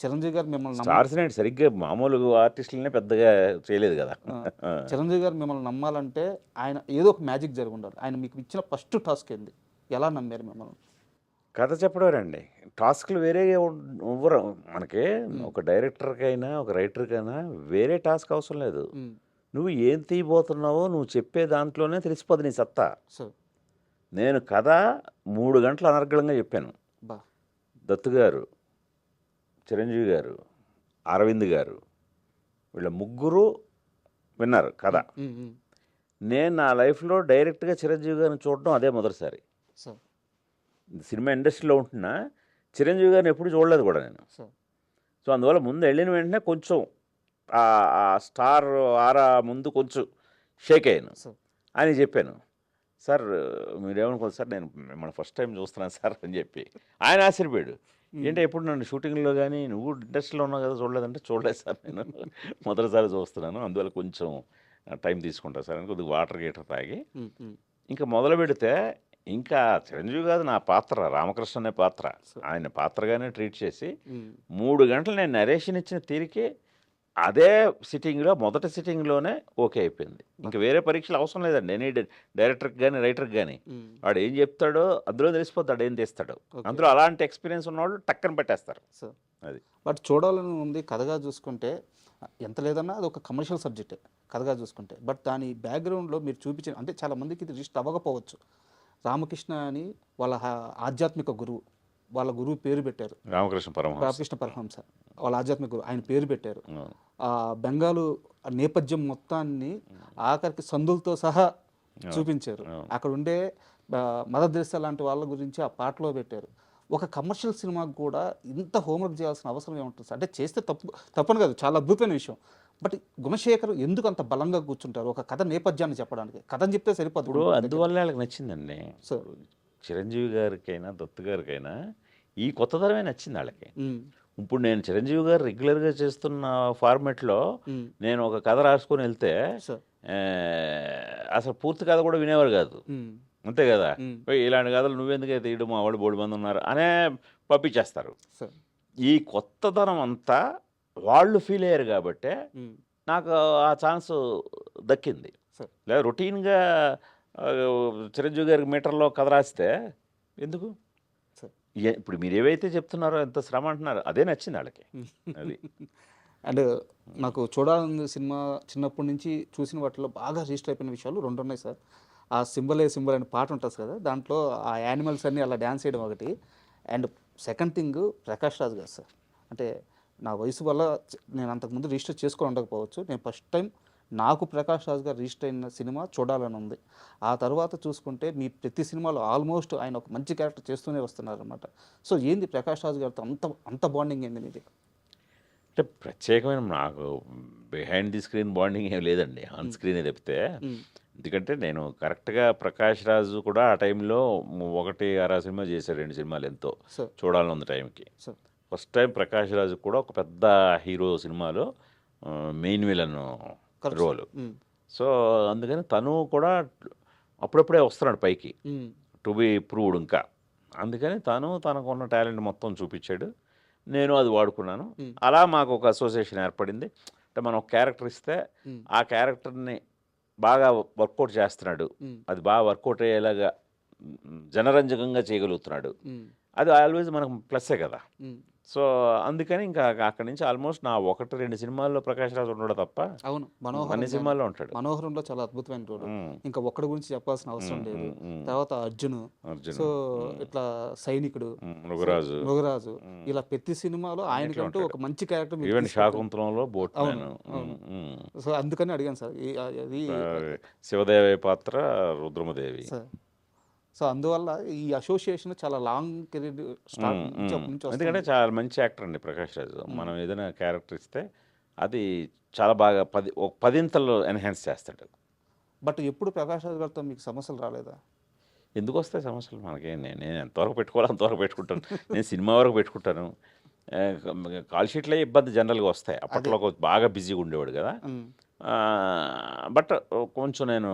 చిరంజీవి గారు మిమ్మల్ని స్టార్స్ని సరిగ్గా మామూలు ఆర్టిస్టులనే పెద్దగా చేయలేదు కదా. చిరంజీవి గారు మిమ్మల్ని నమ్మాలంటే ఆయన ఏదో ఒక మ్యాజిక్ జరిగి ఉండాలి. ఆయన మీకు ఇచ్చిన ఫస్ట్ టాస్క్ ఏంది, ఎలా నమ్మారు మిమ్మల్ని? కథ చెప్పడం రండి, టాస్క్లు వేరే ఇవ్వరు మనకి. ఒక డైరెక్టర్కైనా ఒక రైటర్కైనా వేరే టాస్క్ అవసరం లేదు. నువ్వు ఏం తీయబోతున్నావో నువ్వు చెప్పే దాంట్లోనే తెలిసిపోదు నీ సత్తా. నేను కథ 3 గంటలు అనర్గళంగా చెప్పాను. బా దత్తు గారు, చిరంజీవి గారు, అరవింద్ గారు వీళ్ళ ముగ్గురు విన్నారు కథ. నేను నా లైఫ్లో డైరెక్ట్గా చిరంజీవి గారిని చూడడం అదే మొదటిసారి. సార్ సినిమా ఇండస్ట్రీలో ఉంటున్నా చిరంజీవి గారిని ఎప్పుడు చూడలేదు కూడా నేను. సార్ సో అందువల్ల ముందు వెళ్ళిన వెంటనే కొంచెం ఆ స్టార్ ఆరా ముందు కొంచెం షేక్ అయ్యాను. సార్ అని చెప్పాను, సార్ మీరేమనుకోండి సార్, నేను మిమ్మల్ని ఫస్ట్ టైం చూస్తున్నాను సార్ అని చెప్పి ఆయన ఆశ్చర్యపోయాడు. ఏంటంటే ఎప్పుడు నన్ను షూటింగ్లో కానీ నువ్వు ఇండస్ట్రీలో ఉన్నావు కదా చూడలేదంటే, చూడలేదు సార్ నేను మొదటిసారి చూస్తున్నాను, అందువల్ల కొంచెం టైం తీసుకుంటా సార్ అని కొద్దిగా వాటర్ గీటర్ తాగి ఇంకా మొదలు పెడితే ఇంకా చిరంజీవి కాదు నా పాత్ర, రామకృష్ణ అనే పాత్ర, ఆయన పాత్రగానే ట్రీట్ చేసి 3 గంటలు నేను నరేషన్ ఇచ్చిన తీరికే అదే సిట్టింగ్లో మొదటి సిట్టింగ్లోనే ఓకే అయిపోయింది. ఇంకా వేరే పరీక్షలు అవసరం లేదండి. ఎనీ డైరెక్టర్కి కానీ రైటర్కి కానీ వాడు ఏం చెప్తాడో అందులో తెలిసిపోతాడు ఏం తీస్తాడో. అందులో అలాంటి ఎక్స్పీరియన్స్ ఉన్నవాళ్ళు టక్కన పెట్టేస్తారు. సో అది బట్ చూడాలని ఉంది. కథగా చూసుకుంటే ఎంత లేదన్నా అది ఒక కమర్షియల్ సబ్జెక్టే కథగా చూసుకుంటే. బట్ దాని బ్యాక్గ్రౌండ్లో మీరు చూపించిన అంటే చాలా మందికి ఇది రిస్ట్ అవ్వకపోవచ్చు. రామకృష్ణ అని వాళ్ళ ఆధ్యాత్మిక గురువు, వాళ్ళ గురువు పేరు పెట్టారు రామకృష్ణ పరమహంస, వాళ్ళ ఆధ్యాత్మిక గురువు ఆయన పేరు పెట్టారు. ఆ బెంగాలు నేపథ్యం మొత్తాన్ని ఆఖరికి సందులతో సహా చూపించారు. అక్కడ ఉండే మదర్ తెరెసా లాంటి వాళ్ళ గురించి ఆ పాటలో పెట్టారు. ఒక కమర్షియల్ సినిమాకు కూడా ఇంత హోంవర్క్ చేయాల్సిన అవసరం ఏముంటుంది సార్? అంటే చేస్తే తప్పని కాదు, చాలా అద్భుతమైన విషయం. బట్ గుణశేఖర్ ఎందుకు అంత బలంగా కూర్చుంటారు ఒక కథ నేపథ్యాన్ని చెప్పడానికి? కథని చెప్తే సరిపోదు. ఇప్పుడు అందువల్ల వాళ్ళకి నచ్చిందండి. సో చిరంజీవి గారికైనా దత్తు గారికైనా ఈ కొత్త తరమే నచ్చింది వాళ్ళకి. ఇప్పుడు నేను చిరంజీవి గారు రెగ్యులర్గా చేస్తున్న ఫార్మెట్లో నేను ఒక కథ రాసుకొని వెళ్తే అసలు పూర్తి కథ కూడా వినేవారు కాదు. అంతే కదా, ఇలాంటి కథలు నువ్వెందుకైతే తీయడం, మా వాళ్ళు 3 మంది ఉన్నారు అనే పంపించేస్తారు. ఈ కొత్తదనం అంతా వాళ్ళు ఫీల్ అయ్యారు కాబట్టే నాకు ఆ ఛాన్స్ దక్కింది. లేదా రొటీన్గా చిరంజీవి గారికి మీటర్లో కథ రాస్తే ఎందుకు? ఇప్పుడు మీరు ఏవైతే చెప్తున్నారో ఎంత శ్రమ అంటున్నారో అదే నచ్చింది వాళ్ళకి. అది అండ్ నాకు చూడాలని సినిమా చిన్నప్పటి నుంచి చూసిన వాటిలో బాగా రిజిస్టర్ అయిపోయిన విషయాలు 2 ఉన్నాయి సార్. ఆ సింబల్ అనే పాట ఉంటుంది కదా, దాంట్లో ఆ యానిమల్స్ అన్నీ అలా డ్యాన్స్ చేయడం ఒకటి. And second thing Prakash Raj గారు సార్. అంటే నా వయసు వల్ల నేను అంతకుముందు రిజిస్టర్ చేసుకొని ఉండకపోవచ్చు. నేను ఫస్ట్ టైం నాకు ప్రకాష్ రాజ్ గారు రిజిస్టర్ అయిన సినిమా చూడాలని ఉంది. ఆ తర్వాత చూసుకుంటే మీ ప్రతి సినిమాలో ఆల్మోస్ట్ ఆయన ఒక మంచి క్యారెక్టర్ చేస్తూనే వస్తున్నారు అనమాట. సో ఏంది ప్రకాష్ రాజ్ గారితో అంత బాండింగ్ ఏంది మీది? అంటే ప్రత్యేకమైన నాకు బిహైండ్ ది స్క్రీన్ బాండింగ్ ఏం లేదండి, ఆన్ స్క్రీనే తప్పితే. ఎందుకంటే నేను కరెక్ట్గా ప్రకాష్ రాజు కూడా ఆ టైంలో 1-6 సినిమా చేశారు, 2 సినిమాలు ఎంతో చూడాలని ఉంది టైంకి. ఫస్ట్ టైం ప్రకాష్ రాజు కూడా ఒక పెద్ద హీరో సినిమాలో మెయిన్ విలన్ రోలు. సో అందుకని తను కూడా అప్పుడప్పుడే వస్తున్నాడు పైకి, టు బి ప్రూవ్డ్ ఇంకా. అందుకని తనకున్న టాలెంట్ మొత్తం చూపించాడు, నేను అది వాడుకున్నాను. అలా మాకు ఒక అసోసియేషన్ ఏర్పడింది. అంటే మనం ఒక క్యారెక్టర్ ఇస్తే ఆ క్యారెక్టర్ని బాగా వర్కౌట్ చేస్తున్నాడు, అది బాగా వర్కౌట్ అయ్యేలాగా జనరంజకంగా చేయగలుగుతున్నాడు, అది ఆల్వేజ్ మనకు ప్లస్సే కదా. సో అందుకని ఇంకా అక్కడి నుంచి ఆల్మోస్ట్ నా 1-2 సినిమాల్లో ప్రకాష్ రాజు ఉండడు తప్ప అవును అన్ని సినిమాల్లో ఉంటాడు. మనోహరంలో చాలా అద్భుతమైన రోల్, ఇంకా ఒక్కడి గురించి చెప్పాల్సిన అవసరం లేదు. తర్వాత అర్జున్, సో ఇట్లా సైనికుడు, మృగరాజు, ఇలా ప్రతి సినిమాలో ఆయనకంటూ ఒక మంచి క్యారెక్టర్. ఈవెన్ శాకుంతలంలో బోట్. సో అందుకని అడిగాను సార్, అది శివదేవి పాత్ర రుద్రమదేవి. సో అందువల్ల ఈ అసోసియేషన్ చాలా లాంగ్ కెరీర్ స్టార్ట్. ఎందుకంటే చాలా మంచి యాక్టర్ అండి ప్రకాష్ రాజు. మనం ఏదైనా క్యారెక్టర్ ఇస్తే అది చాలా బాగా 10 ఎన్హాన్స్ చేస్తాడు. బట్ ఎప్పుడు ప్రకాష్ రాజు గారితో మీకు సమస్యలు రాలేదా? ఎందుకు వస్తాయి సమస్యలు మనకి? నేను ఎంతవరకు పెట్టుకోవాలో అంతవరకు పెట్టుకుంటాను. నేను సినిమా వరకు పెట్టుకుంటాను. కాల్ షీట్లే ఇబ్బంది జనరల్గా వస్తాయి. అప్పట్లో బాగా బిజీగా ఉండేవాడు కదా. బట్ కొంచెం నేను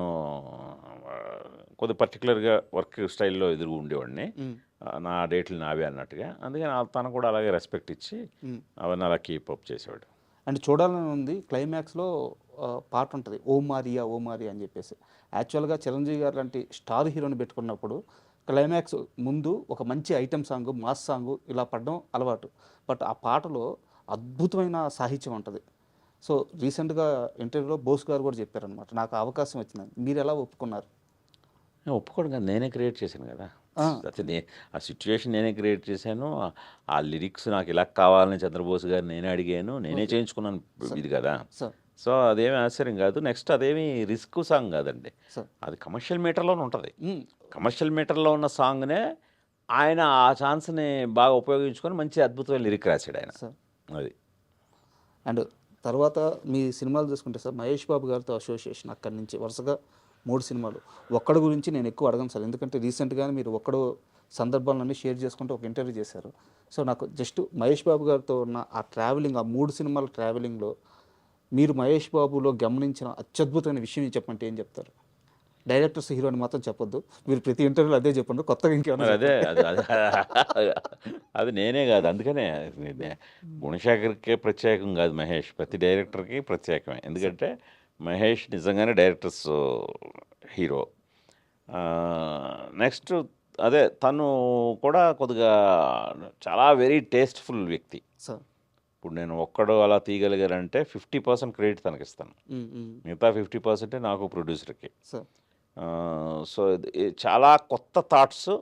కొద్ది పర్టికులర్గా వర్క్ స్టైల్లో ఎదురు ఉండేవాడిని, నా డేట్లు నావే అన్నట్టుగా. అందుకని తను కూడా అలాగే రెస్పెక్ట్ ఇచ్చి అవన్నీ అలా కీపప్ చేసేవాడు. అండ్ చూడాలని ఉంది క్లైమాక్స్లో పాట ఉంటుంది, ఓ మారియా అని చెప్పేసి. యాక్చువల్గా చిరంజీవి గారు లాంటి స్టార్ హీరోని పెట్టుకున్నప్పుడు క్లైమాక్స్ ముందు ఒక మంచి ఐటెం సాంగ్, మాస్ సాంగ్ ఇలా పడడం అలవాటు. బట్ ఆ పాటలో అద్భుతమైన సాహిత్యం ఉంటుంది. సో రీసెంట్గా ఇంటర్వ్యూలో బోస్ గారు కూడా చెప్పారనమాట, నాకు అవకాశం వచ్చిందని. మీరు ఎలా ఒప్పుకున్నారు? ఒప్పుకోడు కదా, నేనే క్రియేట్ చేశాను కదా. ఆ. అయితే ఆ సిచ్యువేషన్ నేనే క్రియేట్ చేశాను. ఆ లిరిక్స్ నాకు ఇలా కావాలని చంద్రబోస్ గారు నేనే అడిగాను, నేనే ఓకే చేయించుకున్నాను ఇది కదా. సార్. సో అదేమి ఆశ్చర్యం కాదు. నెక్స్ట్ అదేమి రిస్క్ సాంగ్ కాదండి, సార్. అది కమర్షియల్ మీటర్లోనే ఉంటుంది. మ్మ్. కమర్షియల్ మీటర్లో ఉన్న సాంగ్నే ఆయన ఆ ఛాన్స్ని బాగా ఉపయోగించుకొని మంచి అద్భుతమైన లిరిక్ రాశాడు ఆయన. సార్. అది అండ్ తర్వాత మీ సినిమాలు చూసుకుంటే సార్, మహేష్ బాబు గారితో అసోసియేషన్ అక్కడి నుంచి వరుసగా 3 సినిమాలు. ఒక్కడు గురించి నేను ఎక్కువ అడగను సార్, ఎందుకంటే రీసెంట్గానే మీరు ఒక్కడు సందర్భాలన్నీ షేర్ చేసుకుంటూ ఒక ఇంటర్వ్యూ చేశారు. సో నాకు జస్ట్ మహేష్ బాబు గారితో ఉన్న ఆ ట్రావెలింగ్, ఆ 3 సినిమాల ట్రావెలింగ్లో మీరు మహేష్ బాబులో గమనించిన అత్యద్భుతమైన విషయం చెప్పంటే ఏం చెప్తారు? డైరెక్టర్స్ హీరో అని మాత్రం చెప్పొద్దు, మీరు ప్రతి ఇంటర్వ్యూలో అదే చెప్పండి, కొత్తగా ఇంకేమన్నా మరి అది నేనే కాదు. అందుకనే గుణశేఖర్కే ప్రత్యేకం కాదు మహేష్, ప్రతి డైరెక్టర్కి ప్రత్యేకమే. ఎందుకంటే మహేష్ నిజంగానే డైరెక్టర్స్ హీరో. నెక్స్ట్ అదే తను కూడా కొద్దిగా చాలా వెరీ టేస్ట్ఫుల్ వ్యక్తి. సార్. ఇప్పుడు నేను ఒక్కడు అలా తీయగలిగానంటే 50% క్రెడిట్ తనకిస్తాను, మిగతా 50% నాకు ప్రొడ్యూసర్కి. సార్. సో చాలా కొత్త థాట్స్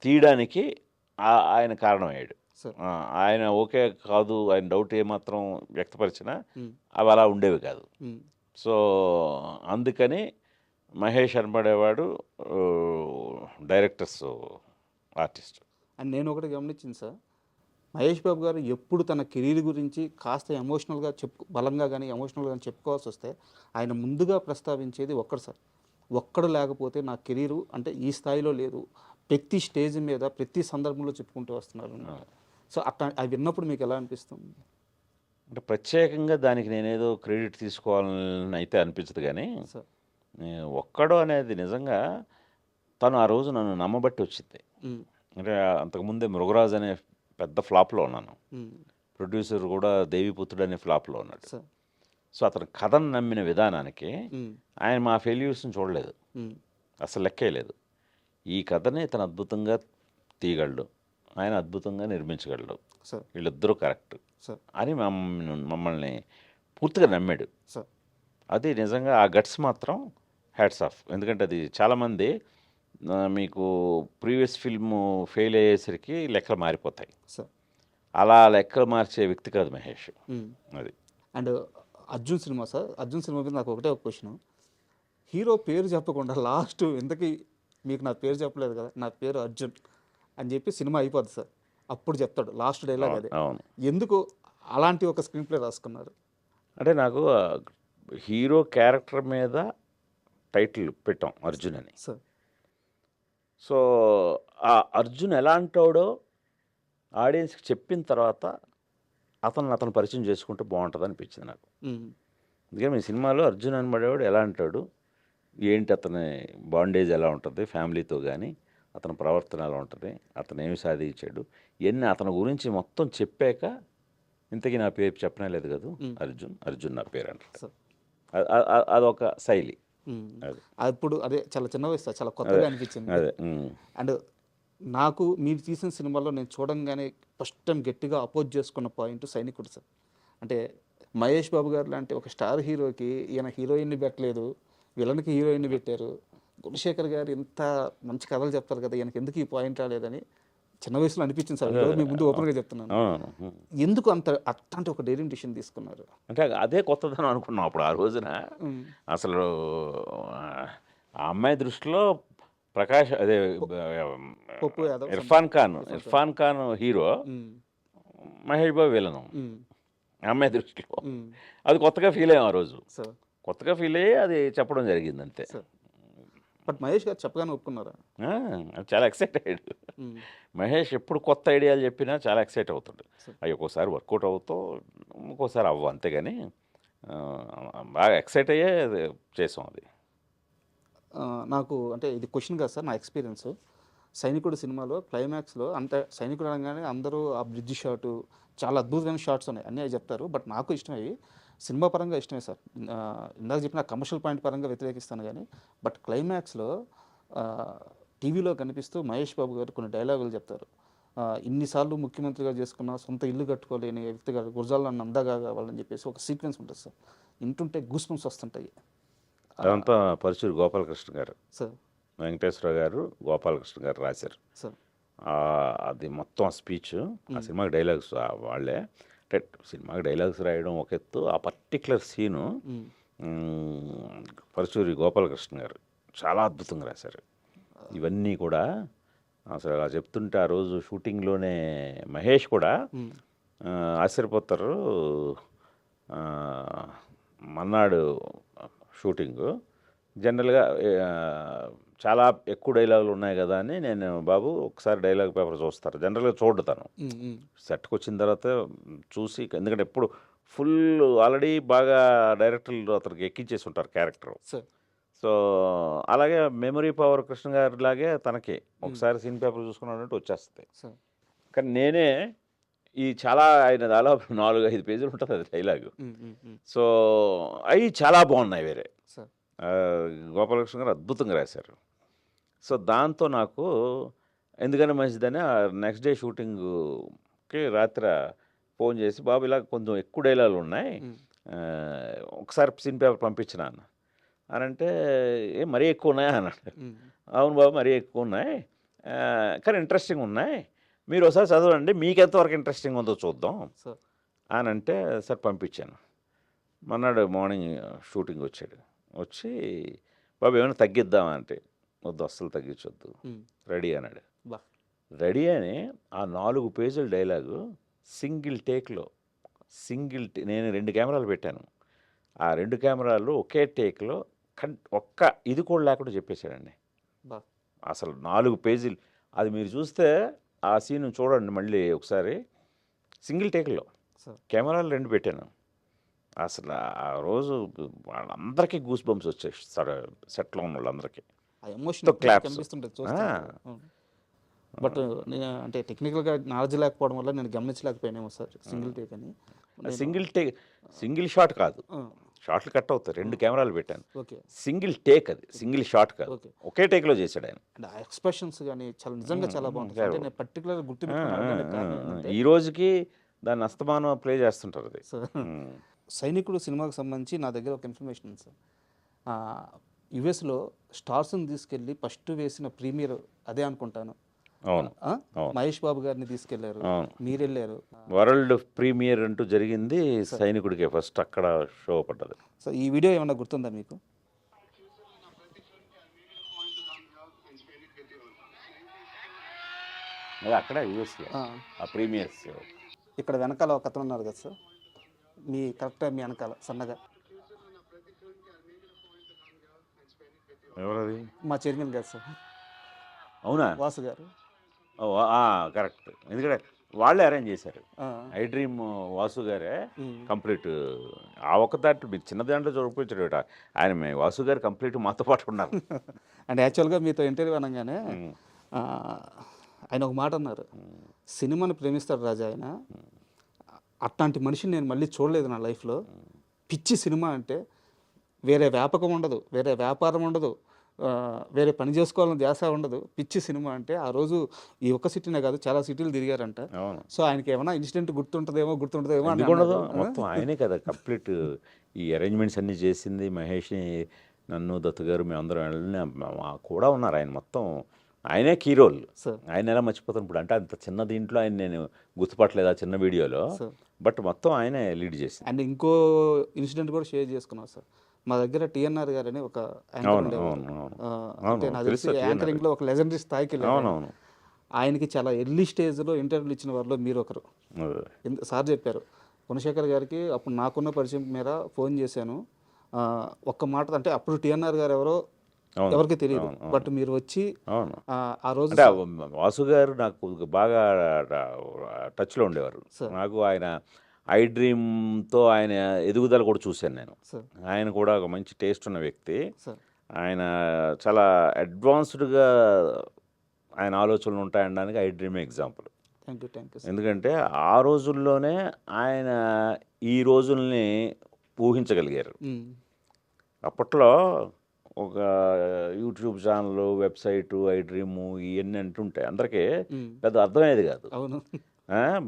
తీయడానికి ఆయన కారణమయ్యాడు. సార్. ఆయన ఓకే కాదు, ఆయన డౌట్ ఏమాత్రం వ్యక్తపరిచినా అవి అలా ఉండేవి కాదు. సో అందుకని మహేష్ అనబడేవాడు డైరెక్టర్స్ ఆర్టిస్ట్. అండ్ నేను ఒకటి గమనించింది సార్, మహేష్ బాబు గారు ఎప్పుడు తన కెరీర్ గురించి కాస్త ఎమోషనల్గా బలంగా కానీ ఎమోషనల్గా కానీ చెప్పుకోవాల్సి వస్తే ఆయన ముందుగా ప్రస్తావించేది ఒక్కడు సార్. ఒక్కడు లేకపోతే నా కెరీరు అంటే ఈ స్థాయిలో లేదు, ప్రతి స్టేజ్ మీద ప్రతి సందర్భంలో చెప్పుకుంటూ వస్తున్నారు. సో అట్లా అవి విన్నప్పుడు మీకు ఎలా అనిపిస్తుంది? అంటే ప్రత్యేకంగా దానికి నేనేదో క్రెడిట్ తీసుకోవాలని అయితే అనిపించదు, కానీ సార్. ఒక్కడు అనేది నిజంగా తను ఆ రోజు నన్ను నమ్మబట్టి వచ్చింది. అంటే అంతకుముందే మృగరాజ్ అనే పెద్ద ఫ్లాప్లో ఉన్నాను, ప్రొడ్యూసర్ కూడా దేవిపుత్రుడు అనే ఫ్లాప్లో ఉన్నాడు. సో అతను కథను నమ్మిన విధానానికి ఆయన మా ఫెయిల్యూర్స్ని చూడలేదు, అసలు లెక్కే లేదు. ఈ కథని తను అద్భుతంగా తీయగలడు, ఆయన అద్భుతంగా నిర్మించగలడు, వీళ్ళిద్దరూ కరెక్ట్ అని మమ్మల్ని పూర్తిగా నమ్మాడు. అది నిజంగా ఆ గట్స్ మాత్రం హ్యాట్స్ ఆఫ్. ఎందుకంటే అది చాలామంది మీకు ప్రీవియస్ ఫిల్మ్ ఫెయిల్ అయ్యేసరికి లెక్కలు మారిపోతాయి, అలా లెక్కలు మార్చే వ్యక్తి కాదు మహేష్. అది. And Arjun cinema sir, Arjun cinema మీద నాకు ఒకటే ఒక క్వశ్చన్, హీరో పేరు చెప్పకుండా లాస్ట్ ఇంతకీ మీకు నా పేరు చెప్పలేదు కదా, నా పేరు అర్జున్ అని చెప్పి సినిమా అయిపోద్ది సార్, అప్పుడు చెప్తాడు లాస్ట్ డైలాగ్ అదే. అవును. ఎందుకు అలాంటి ఒక స్క్రీన్ ప్లే రాసుకున్నారు? అంటే నాకు హీరో క్యారెక్టర్ మీద టైటిల్ పెట్టాం అర్జున్ అని. సో ఆ అర్జున్ ఎలాంటోడో ఆడియన్స్కి చెప్పిన తర్వాత అతను పరిచయం చేసుకుంటే బాగుంటుంది అనిపించింది నాకు. అందుకని మీ సినిమాలో అర్జున్ అనబడేవాడు ఎలా అంటాడు, ఏంటి అతని బాండేజ్ ఎలా ఉంటుంది ఫ్యామిలీతో, కానీ అతని ప్రవర్తన ఎలా ఉంటుంది, అతను ఏమి సాధించాడు, ఇవన్నీ అతని గురించి మొత్తం చెప్పాక ఇంతకీ నా పేరు చెప్పనే లేదు కదా, అర్జున్ నా పేరు అంటారు. అదొక శైలి. అప్పుడు అదే చాలా చిన్న వయసు, చాలా కొత్తగా అనిపించింది. అదే. అండ్ నాకు మీరు తీసిన సినిమాలో నేను చూడంగానే ఫస్ట్ టైం గట్టిగా అపోజ్ చేసుకున్న పాయింట్ సైనికుడు సార్. అంటే మహేష్ బాబు గారు లాంటి ఒక స్టార్ హీరోకి ఈయన హీరోయిన్ని పెట్టలేదు, విలన్కి హీరోయిన్ని పెట్టారు. గుణశేఖర్ గారు ఇంత మంచి కథలు చెప్తారు కదా, ఈయనకి ఎందుకు ఈ పాయింట్ రాలేదని చిన్న వయసులో అనిపించింది సార్. మీ ముందు ఓపెన్గా చెప్తున్నాను, ఎందుకు అట్లాంటి ఒక డైరింగ్ డిసిషన్ తీసుకున్నారు? అంటే అదే కొత్తదనం అనుకున్నాం అప్పుడు ఆ రోజున. అసలు ఆ అమ్మాయి దృష్టిలో ప్రకాష్ అదే ఇర్ఫాన్ ఖాన్ హీరో, మహేష్ బాబు విలను అమ్మాయి దృష్టిలో. అది కొత్తగా ఫీల్ అయ్యాం ఆ రోజు, కొత్తగా ఫీల్ అయ్యి అది చెప్పడం జరిగింది అంతే. బట్ మహేష్ గారు చెప్పగానే ఒప్పుకున్నారా? చాలా ఎక్సైట్ అయ్యాడు. మహేష్ ఎప్పుడు కొత్త ఐడియాలు చెప్పినా చాలా ఎక్సైట్ అవుతాడు. అవి ఒక్కోసారి వర్కౌట్ అవుతావు, ఒక్కోసారి అవ్వ, అంతేగాని బాగా ఎక్సైట్ అయ్యే చేసాం అది. నాకు అంటే ఇది క్వశ్చన్ కాదు సార్, నా ఎక్స్పీరియన్స్. సైనికుడు సినిమాలో క్లైమాక్స్లో అంటే సైనికుడు అనగానే అందరూ ఆ బ్రిడ్జ్ షాటు చాలా అద్భుతమైన షాట్స్ ఉన్నాయి, అన్నీ చెప్తారు. బట్ నాకు ఇష్టమయ్యి సినిమా పరంగా ఇష్టమే సార్. ఇందాక చెప్పిన కమర్షియల్ పాయింట్ పరంగా వ్యతిరేకిస్తాను కానీ, బట్ క్లైమాక్స్లో టీవీలో కనిపిస్తూ మహేష్ బాబు గారు కొన్ని డైలాగులు చెప్తారు. ఇన్నిసార్లు ముఖ్యమంత్రిగా చేసుకున్న సొంత ఇల్లు కట్టుకోలేని వ్యక్తిగా గురజాల్లో నన్ను అందాగా కావాలని చెప్పేసి ఒక సీక్వెన్స్ ఉంటుంది సార్. వింటుంటే గూస్ బంప్స్ వస్తుంటాయి. అదంతా పరుచూరి గోపాలకృష్ణ గారు, సార్ వెంకటేశ్వర గారు, గోపాలకృష్ణ గారు రాశారు. సార్ అది మొత్తం ఆ స్పీచ్, ఆ సినిమాకి డైలాగ్స్ వాళ్ళే. అంటే సినిమాకి డైలాగ్స్ రాయడం ఒక ఎత్తు, ఆ పర్టిక్యులర్ సీను పరుచూరి గోపాలకృష్ణ గారు చాలా అద్భుతంగా రాశారు. ఇవన్నీ కూడా అసలు అలా చెప్తుంటే ఆ రోజు షూటింగ్లోనే మహేష్ కూడా ఆశ్చర్యపోతారు. మన్నాడు షూటింగు జనరల్గా చాలా ఎక్కువ డైలాగులు ఉన్నాయి కదా అని నేను, బాబు ఒకసారి డైలాగ్ పేపర్ చూస్తారు, జనరల్గా చూడతాను. సెట్కి వచ్చిన తర్వాత చూసి, ఎందుకంటే ఎప్పుడు ఫుల్ ఆల్రెడీ బాగా డైరెక్టర్లు అతనికి ఎక్కించేసి ఉంటారు క్యారెక్టర్. సో అలాగే మెమరీ పవర్ కృష్ణ గారి లాగే తనకి ఒకసారి సీన్ పేపర్ చూసుకున్నాడంటే వచ్చేస్తుంది. కానీ నేనే ఈ చాలా ఆయన దాదాపు 4-5 పేజీలు ఉంటుంది అది డైలాగు. సో అవి చాలా బాగున్నాయి వేరే. గోపాలకృష్ణ గారు అద్భుతంగా రాశారు. సో దాంతో నాకు ఎందుకని మంచిదని నెక్స్ట్ డే షూటింగ్కి రాత్రి ఫోన్ చేసి, బాబు ఇలా కొంచెం ఎక్కువ డైలాగులు ఉన్నాయి, ఒకసారి సీన్ పేపర్ పంపించిన అన్న అని అంటే, మరీ ఎక్కువ ఉన్నాయా అన్నాడు. అవును బాబు మరీ ఎక్కువ ఉన్నాయి, కానీ ఇంట్రెస్టింగ్ ఉన్నాయి, మీరు ఒకసారి చదవండి, మీకు ఎంతవరకు ఇంట్రెస్టింగ్ ఉందో చూద్దాం అని అంటే సార్ పంపించాను. మొన్నాడు మార్నింగ్ షూటింగ్ వచ్చాడు. వచ్చి, బాబు ఏమైనా తగ్గిద్దామంటే, వద్దు అస్సలు తగ్గించొద్దు, రెడీ అన్నాడు. రెడీ అని ఆ 4 పేజీల డైలాగు సింగిల్ టేక్లో, నేను 2 కెమెరాలు పెట్టాను, ఆ 2 కెమెరాలు ఒకే టేక్లో ఒక్క ఇది కూడా లేకుండా చెప్పేశాడండి. అసలు 4 పేజీలు అది మీరు చూస్తే ఆ సీన్ చూడండి మళ్ళీ ఒకసారి, సింగిల్ టేక్లో కెమెరాలు 2 పెట్టాను. అసలు ఆ రోజు వాళ్ళందరికీ గూస్ బంప్స్ వచ్చాయి, సెట్లో ఉన్న వాళ్ళందరికీ క్లాప్స్. బట్ అంటే టెక్నికల్గా నాలెడ్జ్ లేకపోవడం వల్ల నేను గమనించలేకపోయానేమో సార్ సింగిల్ టేక్ అని. సింగిల్ షాట్ కాదు, షాట్లు కట్ అవుతాయి, 2 కెమెరాలు పెట్టాను. సింగిల్ టేక్, అది సింగిల్ షాట్ కాదు, ఒకే టేక్లో చేశాడు ఆయన. ఎక్స్ప్రెషన్స్ కానీ చాలా నిజంగా చాలా బాగుంటుంది. నేను పర్టికులర్ గుర్తు ఈ రోజుకి దాన్ని అస్తమానం ప్లే చేస్తుంటారు అది. సైనికుడు సినిమాకి సంబంధించి నా దగ్గర ఒక ఇన్ఫర్మేషన్ ఉంది సార్. యుఎస్లో స్టార్స్ని తీసుకెళ్ళి ఫస్ట్ వేసిన ప్రీమియర్ అదే అనుకుంటాను. అవును, మహేష్ బాబు గారిని తీసుకెళ్లారు, మీరు వెళ్ళారు. వరల్డ్ ప్రీమియర్ అంటూ జరిగింది సైనికుడికి, ఫస్ట్ అక్కడ షో పడ్డది. సో ఈ వీడియో ఏమన్నా గుర్తుందా మీకు? అక్కడ యూఎస్లో ఆ ప్రీమియర్స్. ఇక్కడ వెనకాల ఒక అతను ఉన్నారు కదా సార్, మీ కరెక్ట్గా మీ వెనకాల సన్నగా, ఎవరది? మా చైర్మన్ గారు సార్. అవునా? వాసు గారు. కరెక్ట్, ఎందుకంటే వాళ్ళే అరేంజ్ చేశారు. ఐ డ్రీమ్ వాసు గారే కంప్లీట్. ఆ ఒక్క దాంట్లో మీరు చిన్న దాంట్లో చూడకపోయించాడు ఆయన, వాసు గారు కంప్లీట్ మాతో పాటు ఉన్నారు. అంటే యాక్చువల్గా మీతో ఇంటర్వ్యూ అనగానే ఆయన ఒక మాట అన్నారు, సినిమాని ప్రేమిస్తాడు రాజా ఆయన, అట్లాంటి మనిషిని నేను మళ్ళీ చూడలేదు నా లైఫ్లో. పిచ్చి సినిమా అంటే వేరే వ్యాపకం ఉండదు, వేరే వ్యాపారం ఉండదు, వేరే పని చేసుకోవాలని ధ్యాస ఉండదు, పిచ్చి సినిమా అంటే. ఆ రోజు ఈ ఒక్క సిటీనే కాదు చాలా సిటీలు తిరిగారంట. సో ఆయనకి ఏమైనా ఇన్సిడెంట్ గుర్తుంటుందేమో ఉండదు, మొత్తం ఆయనే కదా కంప్లీట్ ఈ అరేంజ్మెంట్స్ అన్నీ చేసింది. మహేష్ని, నన్ను, దత్తు గారు, మేమందరం కూడా ఉన్నారు. ఆయన మొత్తం ఆయనే కీ రోల్. ఆయన ఎలా మర్చిపోతాను ఇప్పుడు, అంటే అంత చిన్న దీంట్లో ఆయన నేను గుర్తుపట్టలేదు ఆ చిన్న వీడియోలో, బట్ మొత్తం ఆయనే లీడ్ చేసి. అండ్ ఇంకో ఇన్సిడెంట్ కూడా షేర్ చేసుకున్నాం సార్. మా దగ్గర టిఎన్ఆర్ గారు అని ఒక యాంకరింగ్ లో ఒక లెజెండరీ స్థాయికి వెళ్ళారు. ఆయనకి చాలా ఎర్లీ స్టేజ్లో ఇంటర్వ్యూలు ఇచ్చిన వారిలో మీరు ఒకరు. సార్ చెప్పారు, గుణశేఖర్ గారికి అప్పుడు నాకున్న పరిచయం మేర ఫోన్ చేశాను, ఒక్క మాట అంటే అప్పుడు టిఎన్ఆర్ గారు ఎవరికి తెలియదు, బట్ మీరు వచ్చి ఆ రోజు. వాసు గారు నాకు బాగా టచ్లో ఉండేవారు. నాకు ఆయన ఐ డ్రీమ్తో ఆయన ఎదుగుదల కూడా చూశాను నేను. ఆయన కూడా ఒక మంచి టేస్ట్ ఉన్న వ్యక్తి. ఆయన చాలా అడ్వాన్స్డ్గా ఆయన ఆలోచనలు ఉంటాయనడానికి ఐ డ్రీమ్ ఎగ్జాంపుల్. ఎందుకంటే ఆ రోజుల్లోనే ఆయన ఈ రోజుల్ని ఊహించగలిగారు. అప్పట్లో ఒక YouTube channel, website, I dream ఇవన్నీ అంటుంటాయి, అందరికీ పెద్ద అర్థమయ్యేది కాదు.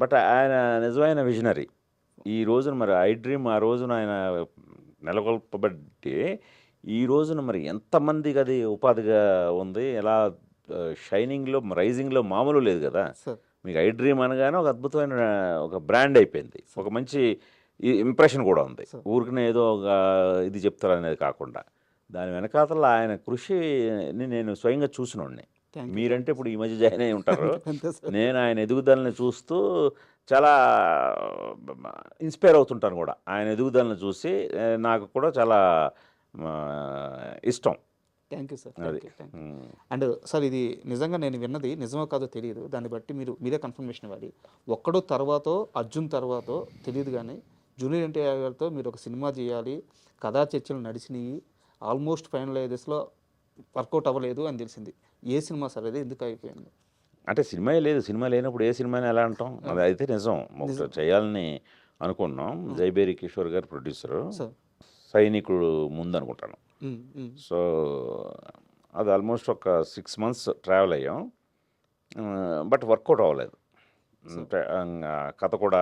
బట్ ఆయన నిజమైన విజనరీ. ఈ రోజున మరి ఐ డ్రీమ్ ఆ రోజున ఆయన నెలకొల్పబట్టి ఈ రోజున మరి ఎంతమందికి అది ఉపాధిగా ఉంది, ఎలా షైనింగ్లో రైజింగ్లో మామూలు లేదు కదా. సార్ మీకు ఐ డ్రీమ్ అనగానే ఒక అద్భుతమైన ఒక బ్రాండ్ అయిపోయింది, ఒక మంచి ఇంప్రెషన్ కూడా ఉంది. ఊరికనే ఏదో ఒక ఇది చెప్తారు అనేది కాకుండా దాని వెనకాతల ఆయన కృషిని నేను స్వయంగా చూసినోడిని. మీరంటే ఇప్పుడు ఈ మధ్య జాయిన్ అయి ఉంటారు. అంతే సార్. నేను ఆయన ఎదుగుదలని చూస్తూ చాలా ఇన్స్పైర్ అవుతుంటాను కూడా. ఆయన ఎదుగుదలను చూసి నాకు కూడా చాలా ఇష్టం. Thank you sir. అది అండ్ సార్ ఇది నిజంగా నేను విన్నది నిజమో కాదో తెలియదు, దాన్ని బట్టి మీరే కన్ఫర్మేషన్ ఇవ్వాలి. ఒక్కడు తర్వాతో అర్జున్ తర్వాతో తెలియదు కానీ జూనియర్ ఎన్టీఆర్ గారితో మీరు ఒక సినిమా చేయాలి, కథా చర్చలు నడిచినాయి, ఆల్మోస్ట్ ఫైనలైజెస్లో వర్కౌట్ అవ్వలేదు అని తెలిసింది. ఏ సినిమా సార్ అది, ఎందుకు అయిపోయింది? అంటే సినిమా లేదు, సినిమా లేనప్పుడు ఏ సినిమాని ఎలా అంటాం? అది అయితే నిజం, ఒకటి చేయాలని అనుకున్నాం. జైబేరి కిషోర్ గారు ప్రొడ్యూసరు, సైనికుడు ముందు అనుకుంటాను. సో అది ఆల్మోస్ట్ ఒక 6 months ట్రావెల్ అయ్యాం, బట్ వర్కౌట్ అవ్వలేదు. అంటే కథ కూడా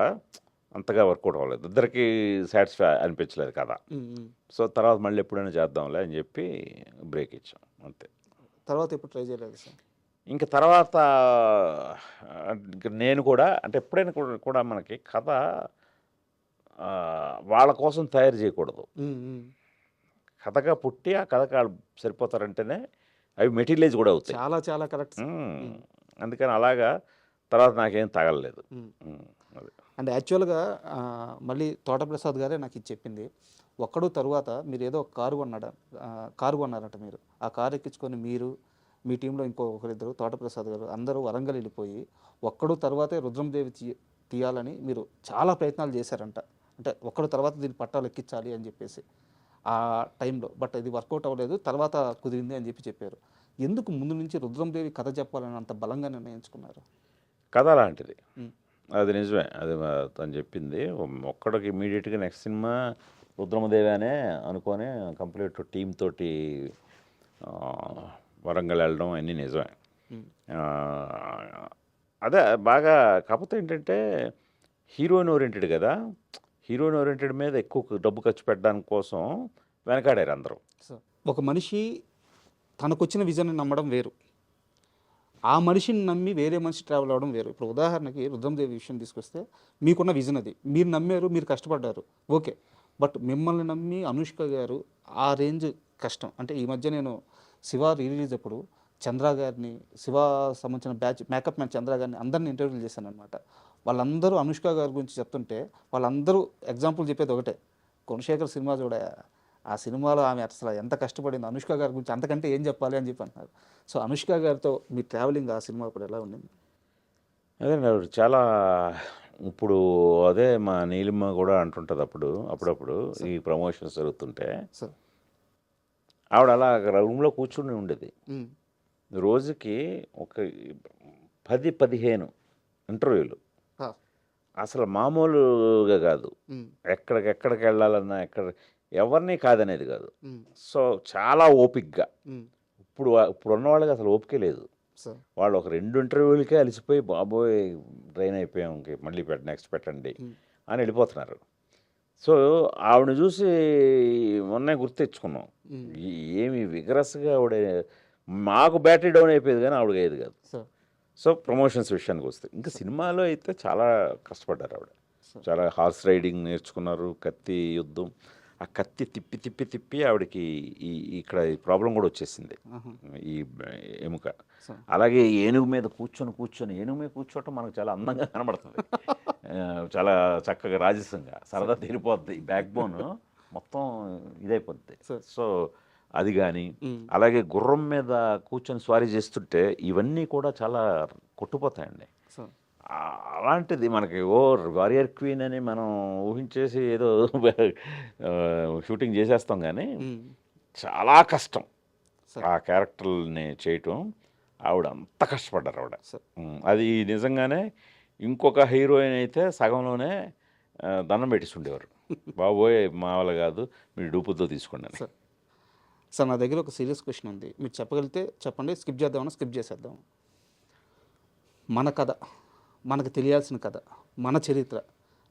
అంతగా వర్కౌట్ అవ్వలేదు, ఇద్దరికి సాటిస్ఫై అనిపించలేదు కథ. సో తర్వాత మళ్ళీ ఎప్పుడైనా చేద్దాంలే అని చెప్పి బ్రేక్ ఇచ్చాం అంతే. తర్వాత ఎప్పుడు ట్రై చేయలేదు సార్? ఇంకా తర్వాత నేను కూడా అంటే ఎప్పుడైనా కూడా మనకి కథ వాళ్ళ కోసం తయారు చేయకూడదు. కథగా పుట్టి ఆ కథగా సరిపోతారంటేనే అవి మెటీరియలైజ్ కూడా అవుతాయి. చాలా చాలా కరెక్ట్. అందుకని అలాగా తర్వాత నాకేం తగలలేదు. అండ్ యాక్చువల్గా మళ్ళీ తోటప్రసాద్ గారే నాకు ఇది చెప్పింది. ఒక్కడు తరువాత మీరు ఏదో ఒక కారు కొన్నారంట. మీరు ఆ కారు ఎక్కించుకొని మీరు మీ టీంలో ఒకరిద్దరు తోటప్రసాద్ గారు అందరూ వరంగల్ వెళ్ళిపోయి ఒక్కడు తర్వాతే రుద్రందేవి తీయాలని మీరు చాలా ప్రయత్నాలు చేశారంట. అంటే ఒక్కడు తర్వాత దీన్ని పట్టాలు ఎక్కించాలి అని చెప్పేసి ఆ టైంలో, బట్ ఇది వర్కౌట్ అవ్వలేదు, తర్వాత కుదిరింది అని చెప్పారు. ఎందుకు ముందు నుంచి రుద్రందేవి కథ చెప్పాలని అంత బలంగా నిర్ణయించుకున్నారు? కథ లాంటిది, అది నిజమే. అది తను చెప్పింది. ఒక్కడికి ఇమీడియట్గా నెక్స్ట్ సినిమా రుద్రమదేవి అనే అనుకొని కంప్లీట్ టీమ్ తోటి వరంగల్ వెళ్ళడం అన్నీ నిజమే. అదే బాగా. కాకపోతే ఏంటంటే హీరోయిన్ ఓరియంటెడ్ కదా, హీరోయిన్ ఓరియంటెడ్ మీద ఎక్కువ డబ్బు ఖర్చు పెట్టడానికి కోసం వెనకాడారు అందరూ. ఒక మనిషి తనకొచ్చిన విజన్ని నమ్మడం వేరు, ఆ మనిషిని నమ్మి వేరే మనిషి ట్రావెల్ అవ్వడం వేరు. ఇప్పుడు ఉదాహరణకి రుద్రందేవి విషయం తీసుకొస్తే మీకున్న విజన్ అది, మీరు నమ్మారు, మీరు కష్టపడ్డారు, ఓకే. బట్ మిమ్మల్ని నమ్మి అనుష్క గారు ఆ రేంజ్ కష్టం. అంటే ఈ మధ్య నేను శివ రిలీజ్ అప్పుడు చంద్ర గారిని, శివ సంబంధించిన బ్యాచ్ మేకప్ మ్యాన్ చంద్ర గారిని అందరిని ఇంటర్వ్యూలు చేశాను అనమాట. వాళ్ళందరూ అనుష్క గారి గురించి చెప్తుంటే వాళ్ళందరూ ఎగ్జాంపుల్ చెప్పేది ఒకటే, గుణశేఖర్ సినిమా చూడ, ఆ సినిమాలో ఆమె అసలు ఎంత కష్టపడింది, అనుష్క గారి గురించి అంతకంటే ఏం చెప్పాలి అని చెప్పి అంటున్నారు. సో అనుష్క గారితో మీ ట్రావెలింగ్ ఆ సినిమా ఇప్పుడు ఎలా ఉండింది? అదే చాలా ఇప్పుడు అదే మా నీలిమ కూడా అంటుంటుంది అప్పుడప్పుడు ఈ ప్రమోషన్స్ జరుగుతుంటే ఆవిడ అలా రూమ్లో కూర్చుని ఉండేది. రోజుకి ఒక 10-15 ఇంటర్వ్యూలు, అసలు మామూలుగా కాదు. ఎక్కడికి వెళ్ళాలన్నా ఎవరిని కాదనేది కాదు. సో చాలా ఓపిక్గా, ఇప్పుడు ఉన్న వాళ్ళకి అసలు ఓపికే లేదు. వాళ్ళు ఒక 2 ఇంటర్వ్యూలకే అలసిపోయి బాబోయ్ ట్రైన్ అయిపోయాం, మళ్ళీ నెక్స్ట్ పెట్టండి అని వెళ్ళిపోతున్నారు. సో ఆవిడని చూసి మొన్నే గుర్తు తెచ్చుకున్నాం, ఏమి విగరస్గా ఆవిడ, మాకు బ్యాటరీ డౌన్ అయిపోయేది కానీ ఆవిడకి అయ్యేది కాదు. సో ప్రమోషన్స్ విషయానికి వస్తే ఇంకా సినిమాలో అయితే చాలా కష్టపడ్డారు ఆవిడ. చాలా హార్స్ రైడింగ్ నేర్చుకున్నారు, కత్తి యుద్ధం. ఆ కత్తి తిప్పి ఆవిడకి ఇక్కడ ప్రాబ్లం కూడా వచ్చేసింది, ఈ ఎముక. అలాగే ఏనుగు మీద కూర్చొని ఏనుగు మీద కూర్చోవటం మనకు చాలా అందంగా కనబడుతుంది, చాలా చక్కగా రాజసంగా సరదా తీరిపోద్ది, బ్యాక్ బోన్ మొత్తం ఇదైపోద్ది. సో అది కానీ అలాగే గుర్రం మీద కూర్చొని స్వారీ చేస్తుంటే ఇవన్నీ కూడా చాలా కొట్టుపోతాయండి. అలాంటిది మనకి వారియర్ క్వీన్ అని మనం ఊహించేసి ఏదో షూటింగ్ చేసేస్తాం కానీ చాలా కష్టం ఆ క్యారెక్టర్ని చేయటం. ఆవిడ అంత కష్టపడ్డారు ఆవిడ. అది నిజంగానే ఇంకొక హీరోయిన్ అయితే సగంలోనే దండం పెట్టిస్తుండేవారు, బాబోయ్ మా వల్ల కాదు, మీరు డూపుతో తీసుకోండి అని. సార్ నా దగ్గర ఒక సీరియస్ క్వశ్చన్ ఉంది, మీరు చెప్పగలిగితే చెప్పండి, స్కిప్ చేద్దామన్నా స్కిప్ చేసేద్దాం. మన కథ, మనకు తెలియాల్సిన కథ, మన చరిత్ర,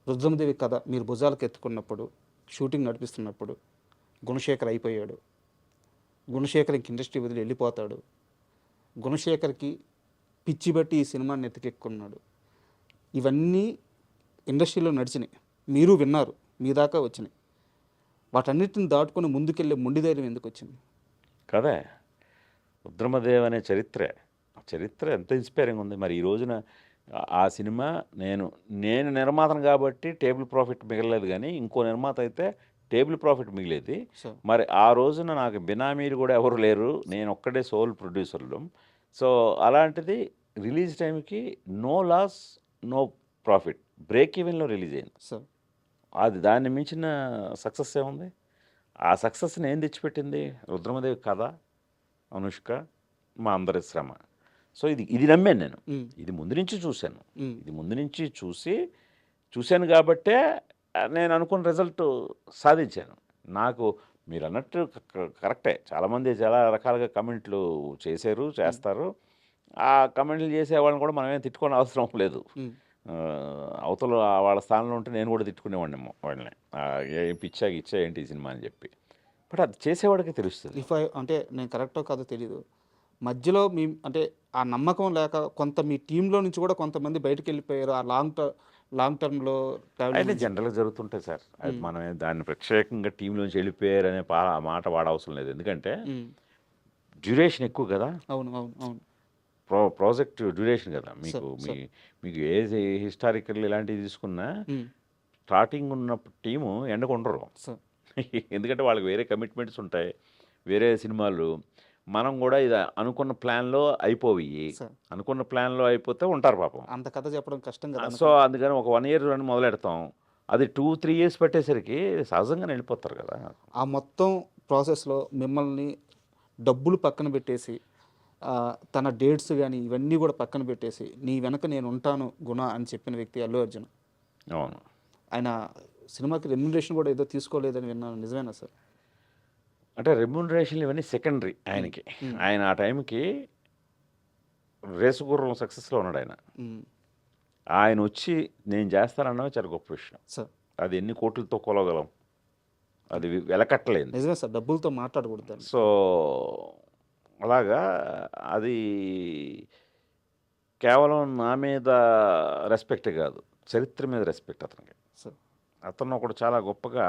రుద్రమదేవి కథ మీరు భుజాలకు ఎత్తుకున్నప్పుడు, షూటింగ్ నడిపిస్తున్నప్పుడు గుణశేఖర్ అయిపోయాడు, గుణశేఖర్ ఇంక ఇండస్ట్రీ వదిలి వెళ్ళిపోతాడు, గుణశేఖర్కి పిచ్చి బట్టి ఈ సినిమాని ఎత్తికెక్కున్నాడు, ఇవన్నీ ఇండస్ట్రీలో నడిచినాయి, మీరు విన్నారు, మీ దాకా వచ్చినాయి. వాటన్నిటిని దాటుకొని ముందుకెళ్ళే మొండి ధైర్యం ఎందుకు వచ్చింది? కదా రుద్రమదేవ్ అనే చరిత్ర ఎంత ఇన్స్పైరింగ్ ఉంది. మరి ఈ రోజున ఆ సినిమా నేను నిర్మాతను కాబట్టి టేబుల్ ప్రాఫిట్ మిగలలేదు, కానీ ఇంకో నిర్మాత అయితే టేబుల్ ప్రాఫిట్ మిగిలేది. సో మరి ఆ రోజున నాకు బినామీలు కూడా ఎవరు లేరు, నేను ఒక్కడే సోల్ ప్రొడ్యూసర్లు. సో అలాంటిది రిలీజ్ టైంకి no loss no profit, break ఈవెన్లో రిలీజ్ అయింది. సో అది దాన్ని మించిన సక్సెస్ ఏముంది? ఆ సక్సెస్ని ఏం తెచ్చిపెట్టింది? రుద్రమదేవి కథ, అనుష్క, మా అందరి శ్రమ. సో ఇది నమ్మాను నేను. ఇది ముందు నుంచి చూశాను, ఇది ముందు నుంచి చూశాను కాబట్టే నేను అనుకున్న రిజల్ట్ సాధించాను. నాకు మీరు అన్నట్టు కరెక్టే, చాలామంది చాలా రకాలుగా కమెంట్లు చేస్తారు. ఆ కమెంట్లు చేసే వాళ్ళని కూడా మనమేం తిట్టుకోని అవసరం లేదు. అవతల వాళ్ళ స్థానంలో ఉంటే నేను కూడా తిట్టుకునేవాడినేమో వాళ్ళని, ఏ పిచ్చా ఏంటి ఈ సినిమా అని చెప్పి. బట్ అది చేసేవాడికి తెలుస్తుంది. అంటే నేను కరెక్టో కాదో తెలీదు, మధ్యలో మీ అంటే ఆ నమ్మకం లేక కొంత మీ టీంలో నుంచి కూడా కొంతమంది బయటకు వెళ్ళిపోయారు, ఆ లాంగ్ టర్మ్లో అయితే జనరల్గా జరుగుతుంటాయి సార్. అది మనం దాన్ని ప్రత్యేకంగా టీంలోంచి వెళ్ళిపోయారు అనే మాట వాడవసరం లేదు. ఎందుకంటే డ్యూరేషన్ ఎక్కువ కదా. అవును అవును అవును ప్రాజెక్ట్ డ్యూరేషన్ కదా. మీకు ఏ హిస్టారికల్ ఇలాంటివి తీసుకున్నా స్టార్టింగ్ ఉన్నప్పుడు టీము ఎండకుండరు. ఎందుకంటే వాళ్ళకి వేరే కమిట్మెంట్స్ ఉంటాయి, వేరే సినిమాలు. మనం కూడా ఇది అనుకున్న ప్లాన్లో అయిపోతే ఉంటారు పాపం. అంత కథ చెప్పడం కష్టం కదా. సో అందుకని ఒక 1 year మొదలెడతాం, అది 2-3 years పెట్టేసరికి సహజంగా వెళ్ళిపోతారు కదా. ఆ మొత్తం ప్రాసెస్లో మిమ్మల్ని డబ్బులు పక్కన పెట్టేసి, తన డేట్స్ కానీ ఇవన్నీ కూడా పక్కన పెట్టేసి, నీ వెనక నేను ఉంటాను గుణ అని చెప్పిన వ్యక్తి అల్లు అర్జున్. అవును. ఆయన సినిమాకి రెమ్యునరేషన్ కూడా ఏదో తీసుకోలేదని విన్నాను, నిజమేనా సార్? అంటే రెమ్యునరేషన్లు ఇవన్నీ సెకండరీ ఆయనకి. ఆయన ఆ టైంకి రేసుగుర్రం సక్సెస్లో ఉన్నాడు ఆయన వచ్చి నేను చేస్తానన్నది చాలా గొప్ప విషయం సార్. అది ఎన్ని కోట్లతో కొలగలం, అది వెలకట్టలేదు. నిజమే సార్, డబ్బులతో మాట్లాడకూడదు. సో అలాగా అది కేవలం నా మీద రెస్పెక్ట్ కాదు, చరిత్ర మీద రెస్పెక్ట్ అతనికి. అతను ఒకడు చాలా గొప్పగా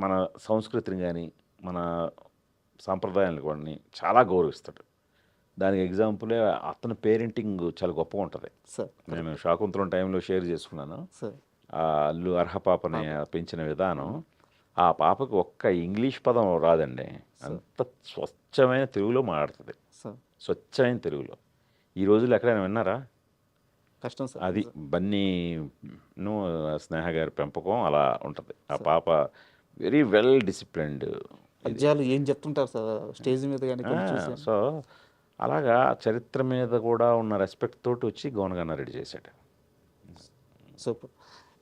మన సంస్కృతిని కానీ మన సాంప్రదాయాలను కూడా చాలా గౌరవిస్తాడు. దానికి ఎగ్జాంపులే అతని పేరెంటింగ్ చాలా గొప్పగా ఉంటుంది. నేను శాకుంతలం టైంలో షేర్ చేసుకున్నాను. ఆ అల్లు అర్హపాపని పెంచిన విధానం, ఆ పాపకి ఒక్క ఇంగ్లీష్ పదం రాదండి, అంత స్వచ్ఛమైన తెలుగులో మాట్లాడుతుంది, స్వచ్ఛమైన తెలుగులో. ఈ రోజుల్లో ఎక్కడైనా విన్నారా? కష్టం సార్. అది బన్నీను స్నేహ గారి పెంపకం అలా ఉంటుంది. ఆ పాప వెరీ వెల్ డిసిప్లిన్డ్. పద్యాలు ఏం చెప్తుంటారు సార్ స్టేజ్ మీద కానీ. సో అలాగా చరిత్ర మీద కూడా ఉన్న రెస్పెక్ట్ తోటి వచ్చి గౌనగాన రెడీ చేశాడు. సూపర్.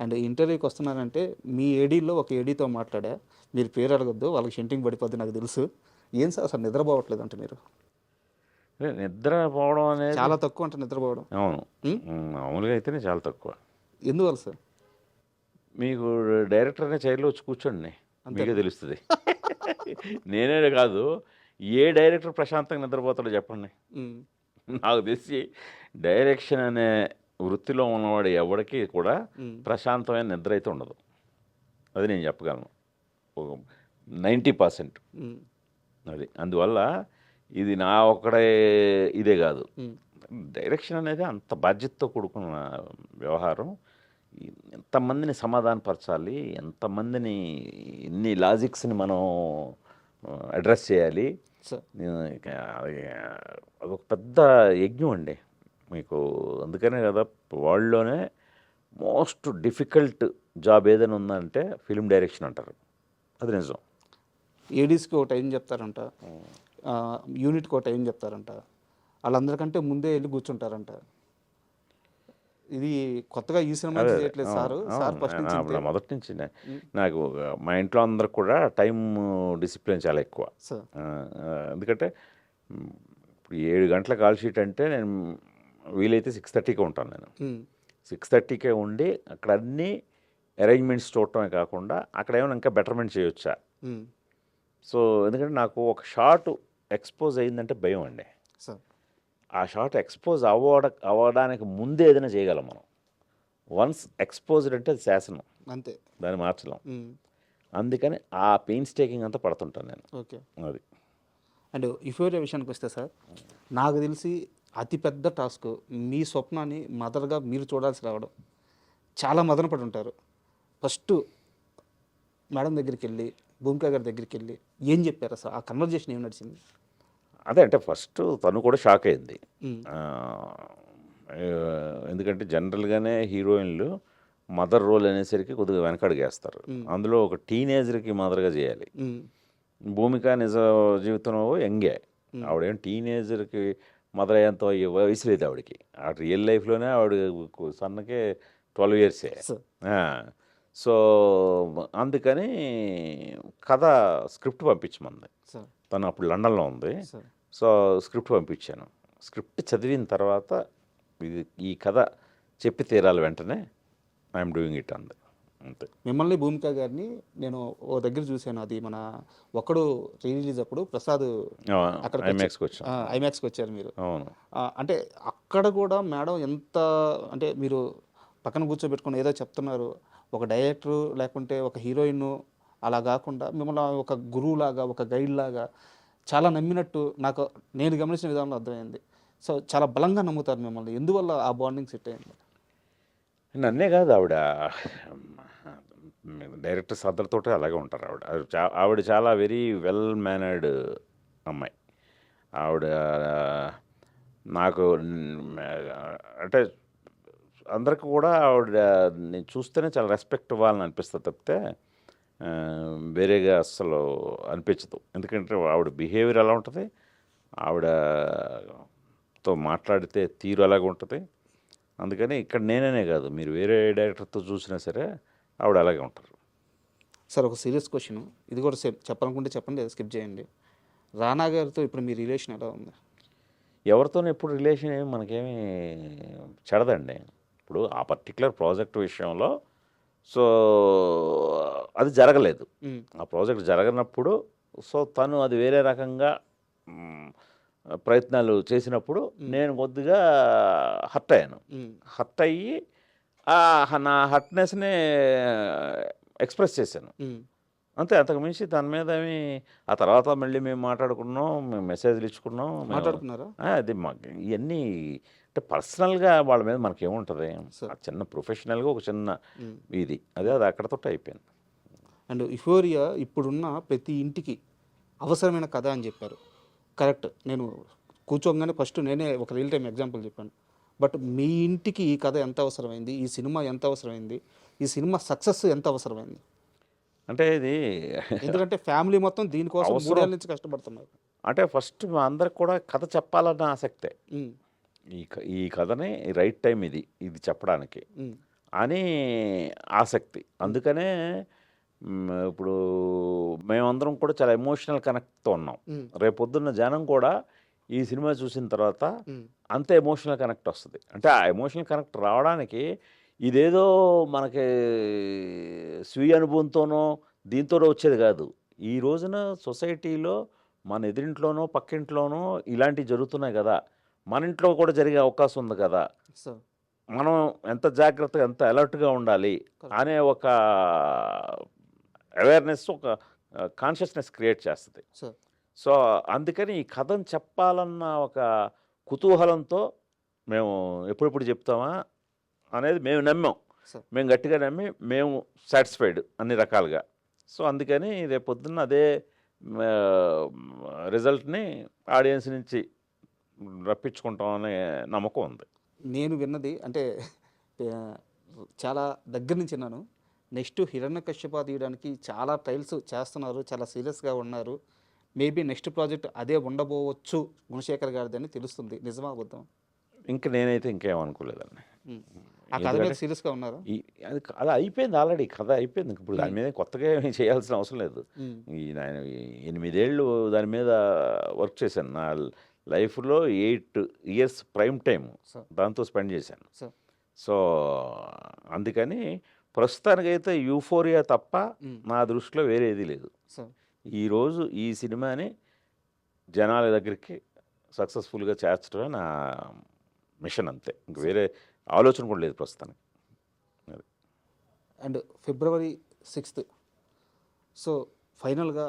అండ్ ఇంటర్వ్యూకి వస్తున్నానంటే మీ ఏడీలో ఒక ఏడీతో మాట్లాడా, మీరు పేరు అడగొద్దు, వాళ్ళకి షెంటింగ్ పడిపోద్ది నాకు తెలుసు. ఏం సార్ అసలు నిద్రపోవట్లేదు అంటే మీరు? నిద్రపోవడం అనేది చాలా తక్కువ అంటే నిద్రపోవడం. అవును, మామూలుగా అయితేనే చాలా తక్కువ. ఎందువల్ల సార్? మీకు డైరెక్టర్ అనే చైర్లో వచ్చి కూర్చోండి, మీకే తెలుస్తుంది. నేనే కాదు, ఏ డైరెక్టర్ ప్రశాంతంగా నిద్రపోతాడో చెప్పండి. నాకు తెలిసి డైరెక్షన్ అనే వృత్తిలో ఉన్నవాడు ఎవరికి కూడా ప్రశాంతమైన నిద్ర అయితే ఉండదు, అది నేను చెప్పగలను 90%. అది అందువల్ల ఇది నా ఒక్కడే ఇదే కాదు, డైరెక్షన్ అనేది అంత బాధ్యతతో కూడుకున్న వ్యవహారం. ఎంతమందిని సమాధానపరచాలి, ఎంతమందిని ఎన్ని లాజిక్స్ని మనం అడ్రస్ చేయాలి, అదొక పెద్ద యజ్ఞం అండి మీకు. అందుకనే కదా వరల్డ్లోనే మోస్ట్ డిఫికల్ట్ జాబ్ ఏదైనా ఉందంటే ఫిల్మ్ డైరెక్షన్ అంటారు. అది నిజం. ఏడీస్కి ఒక టైం చెప్తారంట, యూనిట్కి ఒక టైం చెప్తారంట, వాళ్ళందరికంటే ముందే వెళ్ళి కూర్చుంటారంట. ఇది కొత్తగా ఈ సినిమా చేయట్లేదు సార్. మొదటి నుంచి నాకు మా ఇంట్లో అందరికి కూడా టైం డిసిప్లిన్ చాలా ఎక్కువ. ఎందుకంటే ఇప్పుడు 7 గంటల కాల్ షీట్ అంటే నేను వీలైతే 6:30కే ఉంటాను. నేను 6:30కే ఉండి అక్కడ అన్ని అరేంజ్మెంట్స్ చూడటమే కాకుండా అక్కడ ఏమైనా ఇంకా బెటర్మెంట్ చేయొచ్చా, సో ఎందుకంటే నాకు ఒక షాట్ ఎక్స్పోజ్ అయిందంటే భయం అండి. సార్ ఆ షాట్ ఎక్స్పోజ్ అవ్వడానికి ముందే ఏదైనా చేయగలం మనం. వన్స్ ఎక్స్పోజ్డ్ అంటే అది శాసనం, అంతే. దాన్ని మార్చలేం. అందుకని ఆ పెయిన్స్ టేకింగ్ అంతా పడుతుంటాను నేను. ఓకే. అది అండ్ యుఫోరియా విషయానికి వస్తే సార్, నాకు తెలిసి అతిపెద్ద టాస్క్ మీ స్వప్నాన్ని మదర్గా మీరు చూడాల్సి రావడం. చాలా మదన పడి ఉంటారు. ఫస్ట్ మేడం దగ్గరికి వెళ్ళి, భూమిక గారి దగ్గరికి వెళ్ళి ఏం చెప్పారు అసలు? ఆ కన్వర్జేషన్ ఏం నడిచింది? అదే అంటే ఫస్ట్ తను కూడా షాక్ అయింది. మ్మ్. ఆ, ఎందుకంటే జనరల్గానే హీరోయిన్లు మదర్ రోల్ అనేసరికి కొద్దిగా వెనకడుగేస్తారు. అందులో ఒక టీనేజర్కి మదర్గా చేయాలి. మ్మ్. భూమిక నిజ జీవితంలో యంగే, ఆవిడేం టీనేజర్కి మదర్ అయ్యేంత వయసు లేదు ఆవిడకి. ఆ రియల్ లైఫ్లోనే ఆవిడ సన్నకే 12 ఇయర్సే. సార్ సో అందుకని కథ స్క్రిప్ట్ పంపించమంది. సార్ తను అప్పుడు లండన్లో ఉంది. సార్ సో స్క్రిప్ట్ పంపించాను. స్క్రిప్ట్ చదివిన తర్వాత ఈ కథ చెప్పి తీరాలి వెంటనే, ఐఎమ్ డూయింగ్ ఇట్ అంది. అంతే. మిమ్మల్ని భూమిక గారిని నేను ఓ దగ్గర చూశాను. అది మన ఒక్కడు రిలీజ్ అప్పుడు ప్రసాద్ అక్కడికి ఐమాక్స్కి వచ్చాం. ఐమాక్స్కి వచ్చారు మీరు. అవును. అంటే అక్కడ కూడా మేడం ఎంత అంటే మీరు పక్కన కూర్చోబెట్టుకుని ఏదో చెప్తున్నారు, ఒక డైరెక్టరు లేకుంటే ఒక హీరోయిన్ అలా కాకుండా మిమ్మల్ని ఒక గురువు లాగా, ఒక గైడ్ లాగా చాలా నమ్మినట్టు నాకు నేను గమనించిన విధానంలో అర్థమైంది. సో చాలా బలంగా నమ్ముతారు మిమ్మల్ని. ఎందువల్ల ఆ బాండింగ్ సెట్ అయింది? నన్నే కాదు, ఆవిడ డైరెక్టర్స్ అందరితో అలాగే ఉంటారు. ఆవిడ చాలా వెరీ వెల్ మేనర్డ్ అమ్మాయి. ఆవిడ నాకు అంటే అందరికి కూడా ఆవిడ నేను చూస్తేనే చాలా రెస్పెక్ట్ ఇవ్వాలని అనిపిస్తుంది తప్పితే వేరేగా అస్సలు అనిపించదు. ఎందుకంటే ఆవిడ బిహేవియర్ ఎలా ఉంటుంది, ఆవిడతో మాట్లాడితే తీరు అలాగే ఉంటుంది. అందుకని ఇక్కడ నేనే కాదు, మీరు వేరే డైరెక్టర్తో చూసినా సరే ఆవిడ అలాగే ఉంటారు. సార్ ఒక సీరియస్ క్వశ్చన్, ఇది కూడా చెప్పాలనుకుంటే చెప్పండి, లేదా స్కిప్ చేయండి. రానా గారితో ఇప్పుడు మీ రిలేషన్ ఎలా ఉంది? ఎవరితోనూ ఎప్పుడు రిలేషన్ ఏమి మనకేమీ చెడదండి. ఇప్పుడు ఆ పర్టికులర్ ప్రాజెక్ట్ విషయంలో సో అది జరగలేదు. ఆ ప్రాజెక్ట్ జరగనప్పుడు సో తను అది వేరే రకంగా ప్రయత్నాలు చేసినప్పుడు నేను కొద్దిగా హర్ట్ అయ్యాను. హర్ట్ అయ్యి నా హర్ట్నెస్ని ఎక్స్ప్రెస్ చేశాను అంతే. అంతకు మించి దాని మీద ఏమి ఆ తర్వాత మళ్ళీ మేము మాట్లాడుకున్నాం, మేము మెసేజ్లు ఇచ్చుకున్నాం, మాట్లాడుకున్నారా? అది మాకు ఇవన్నీ అంటే పర్సనల్గా వాళ్ళ మీద మనకేముంటుంది, చిన్న ప్రొఫెషనల్గా ఒక చిన్న ఇది అది అక్కడతో అయిపోయింది. అండ్ యుఫోరియా ఇప్పుడున్న ప్రతి ఇంటికి అవసరమైన కథ అని చెప్పారు. కరెక్ట్. నేను కూర్చోగానే ఫస్ట్ నేనే ఒక రియల్ టైం ఎగ్జాంపుల్ చెప్పాను. బట్ మీ ఇంటికి ఈ కథ ఎంత అవసరమైంది, ఈ సినిమా ఎంత అవసరమైంది, ఈ సినిమా సక్సెస్ ఎంత అవసరమైంది? అంటే ఇది ఎందుకంటే ఫ్యామిలీ మొత్తం దీనికోసం 3 ఏళ్ళ నుంచి కష్టపడుతున్నారు. అంటే ఫస్ట్ మా అందరికి కూడా కథ చెప్పాలన్న ఆసక్తే. ఈ కథని రైట్ టైం ఇది చెప్పడానికి అని ఆసక్తి. అందుకనే ఇప్పుడు మేమందరం కూడా చాలా ఎమోషనల్ కనెక్ట్తో ఉన్నాం. రేపొద్దున్న జనం కూడా ఈ సినిమా చూసిన తర్వాత అంతే ఎమోషనల్ కనెక్ట్ వస్తుంది. అంటే ఆ ఎమోషనల్ కనెక్ట్ రావడానికి ఇదేదో మనకి స్వీయ అనుభవంతోనో దీంతోనో వచ్చేది కాదు. ఈ రోజున సొసైటీలో మన ఎదురింట్లోనో పక్కింట్లోనో ఇలాంటివి జరుగుతున్నాయి కదా, మన ఇంట్లో కూడా జరిగే అవకాశం ఉంది కదా, మనం ఎంత జాగ్రత్తగా ఎంత అలర్ట్గా ఉండాలి అనే ఒక అవేర్నెస్, ఒక కాన్షియస్నెస్ క్రియేట్ చేస్తుంది. సో అందుకని ఈ కథను చెప్పాలన్న ఒక కుతూహలంతో మేము ఎప్పుడెప్పుడు చెప్తామా అనేది మేము నమ్మాం. మేము గట్టిగా నమ్మి మేము సాటిస్ఫైడ్ అన్ని రకాలుగా. సో అందుకని రేపొద్దున్న అదే రిజల్ట్ని ఆడియన్స్ నుంచి రప్పించుకుంటాం అనే నమ్మకం ఉంది. నేను విన్నది అంటే చాలా దగ్గర నుంచి విన్నాను. నెక్స్ట్ హిరణ్యకశ్యప తీయడానికి చాలా ట్రయల్స్ చేస్తున్నారు, చాలా సీరియస్గా ఉన్నారు. మేబీ నెక్స్ట్ ప్రాజెక్ట్ అదే ఉండబోవచ్చు గుణశేఖర్ గారిది అని తెలుస్తుంది. నిజమా అబద్ధం? ఇంకా నేనైతే ఇంకేమనుకోలేదండి. ఆ కథ మీద సీరియస్గా ఉన్నారు? అది అయిపోయింది, ఆల్రెడీ కథ అయిపోయింది. ఇప్పుడు దాని మీద కొత్తగా ఏమీ చేయాల్సిన అవసరం లేదు. నేను 8 ఏళ్ళు దాని మీద వర్క్ చేశాను. నా లైఫ్లో 8 ఇయర్స్ ప్రైమ్ టైం దాంతో స్పెండ్ చేశాను. సో అందుకని ప్రస్తుతానికైతే యూఫోరియా తప్ప నా దృష్టిలో వేరేది లేదు. ఈరోజు ఈ సినిమాని జనాల దగ్గరికి సక్సెస్ఫుల్గా చేర్చడమే నా మిషన్, అంతే. ఇంక వేరే ఆలోచన కూడా లేదు ప్రస్తుతానికి. అండ్ February 6th సో ఫైనల్గా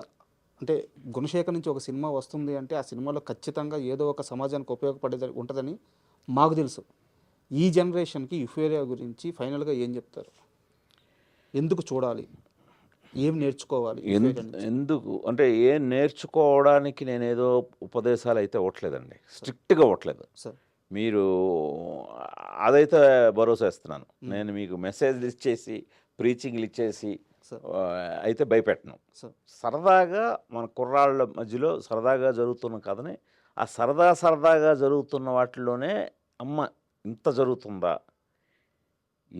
అంటే గుణశేఖర్ నుంచి ఒక సినిమా వస్తుంది అంటే ఆ సినిమాలో ఖచ్చితంగా ఏదో ఒక సమాజానికి ఉపయోగపడేది ఉంటుందని మాకు తెలుసు. ఈ జనరేషన్కి యుఫోరియా గురించి ఫైనల్గా ఏం చెప్తారు? ఎందుకు చూడాలి, ఏం నేర్చుకోవాలి యుఫోరియా నుంచి? ఎందుకు అంటే ఏం నేర్చుకోవడానికి నేనేదో ఉపదేశాలు అయితే ఇవ్వట్లేదండి, స్ట్రిక్ట్గా ఇవ్వట్లేదు. సార్ మీరు అదైతే భరోసా ఇస్తున్నాను. నేను మీకు మెసేజ్లు ఇచ్చేసి ప్రీచింగ్లు ఇచ్చేసి సార్ అయితే భయపెట్టను. సార్ సరదాగా మన కుర్రాళ్ళ మధ్యలో సరదాగా జరుగుతున్న కథని, ఆ సరదాగా జరుగుతున్న వాటిలోనే అమ్మ ఇంత జరుగుతుందా,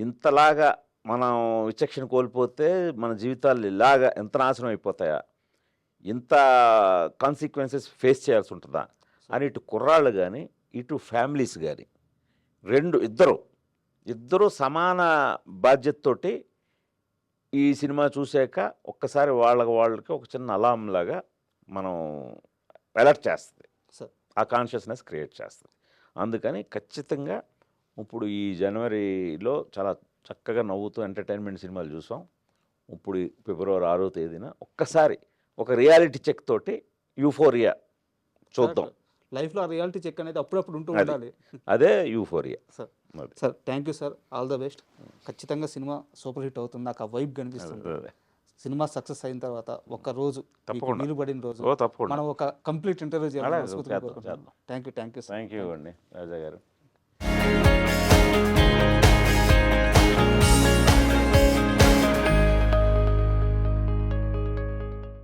ఇంతలాగా మనం విచక్షణ కోల్పోతే మన జీవితాలు ఇలాగా ఎంత నాశనం అయిపోతాయా, ఇంత కాన్సిక్వెన్సెస్ ఫేస్ చేయాల్సి ఉంటుందా అని ఇటు కుర్రాళ్ళు కానీ ఇటు ఫ్యామిలీస్ కానీ ఇద్దరు సమాన బాధ్యతతోటి ఈ సినిమా చూశాక ఒక్కసారి వాళ్ళకి ఒక చిన్న అలారం లాగా మనం అలర్ట్ చేస్తుంది, సార్ ఆ కాన్షియస్నెస్ క్రియేట్ చేస్తుంది. అందుకని ఖచ్చితంగా ఇప్పుడు ఈ జనవరిలో చాలా చక్కగా నవ్వుతూ ఎంటర్టైన్మెంట్ సినిమాలు చూసాం. ఇప్పుడు February 6వ తేదీన ఒక్కసారి ఒక రియాలిటీ చెక్ తోటి యూఫోరియా చూద్దాం. లైఫ్లో ఆ రియాలిటీ చెక్ అనేది అప్పుడప్పుడు ఉంటూ అది. ఉండాలి. అదే euphoria. Sir sir thank you sir, all the best. ఖచ్చితంగా సినిమా సూపర్ హిట్ అవుతుంది, నాకు ఆ వైబ్ కనిపిస్తుంది. సినిమా సక్సెస్ అయిన తర్వాత ఒక రోజు తప్పకుండా. వీలు పడిన రోజు తప్పకుండా మనం ఒక కంప్లీట్ ఇంటర్వ్యూ చేయాలి. చేద్దాం. Thank you sir. Thank you అండి రాజా గారు.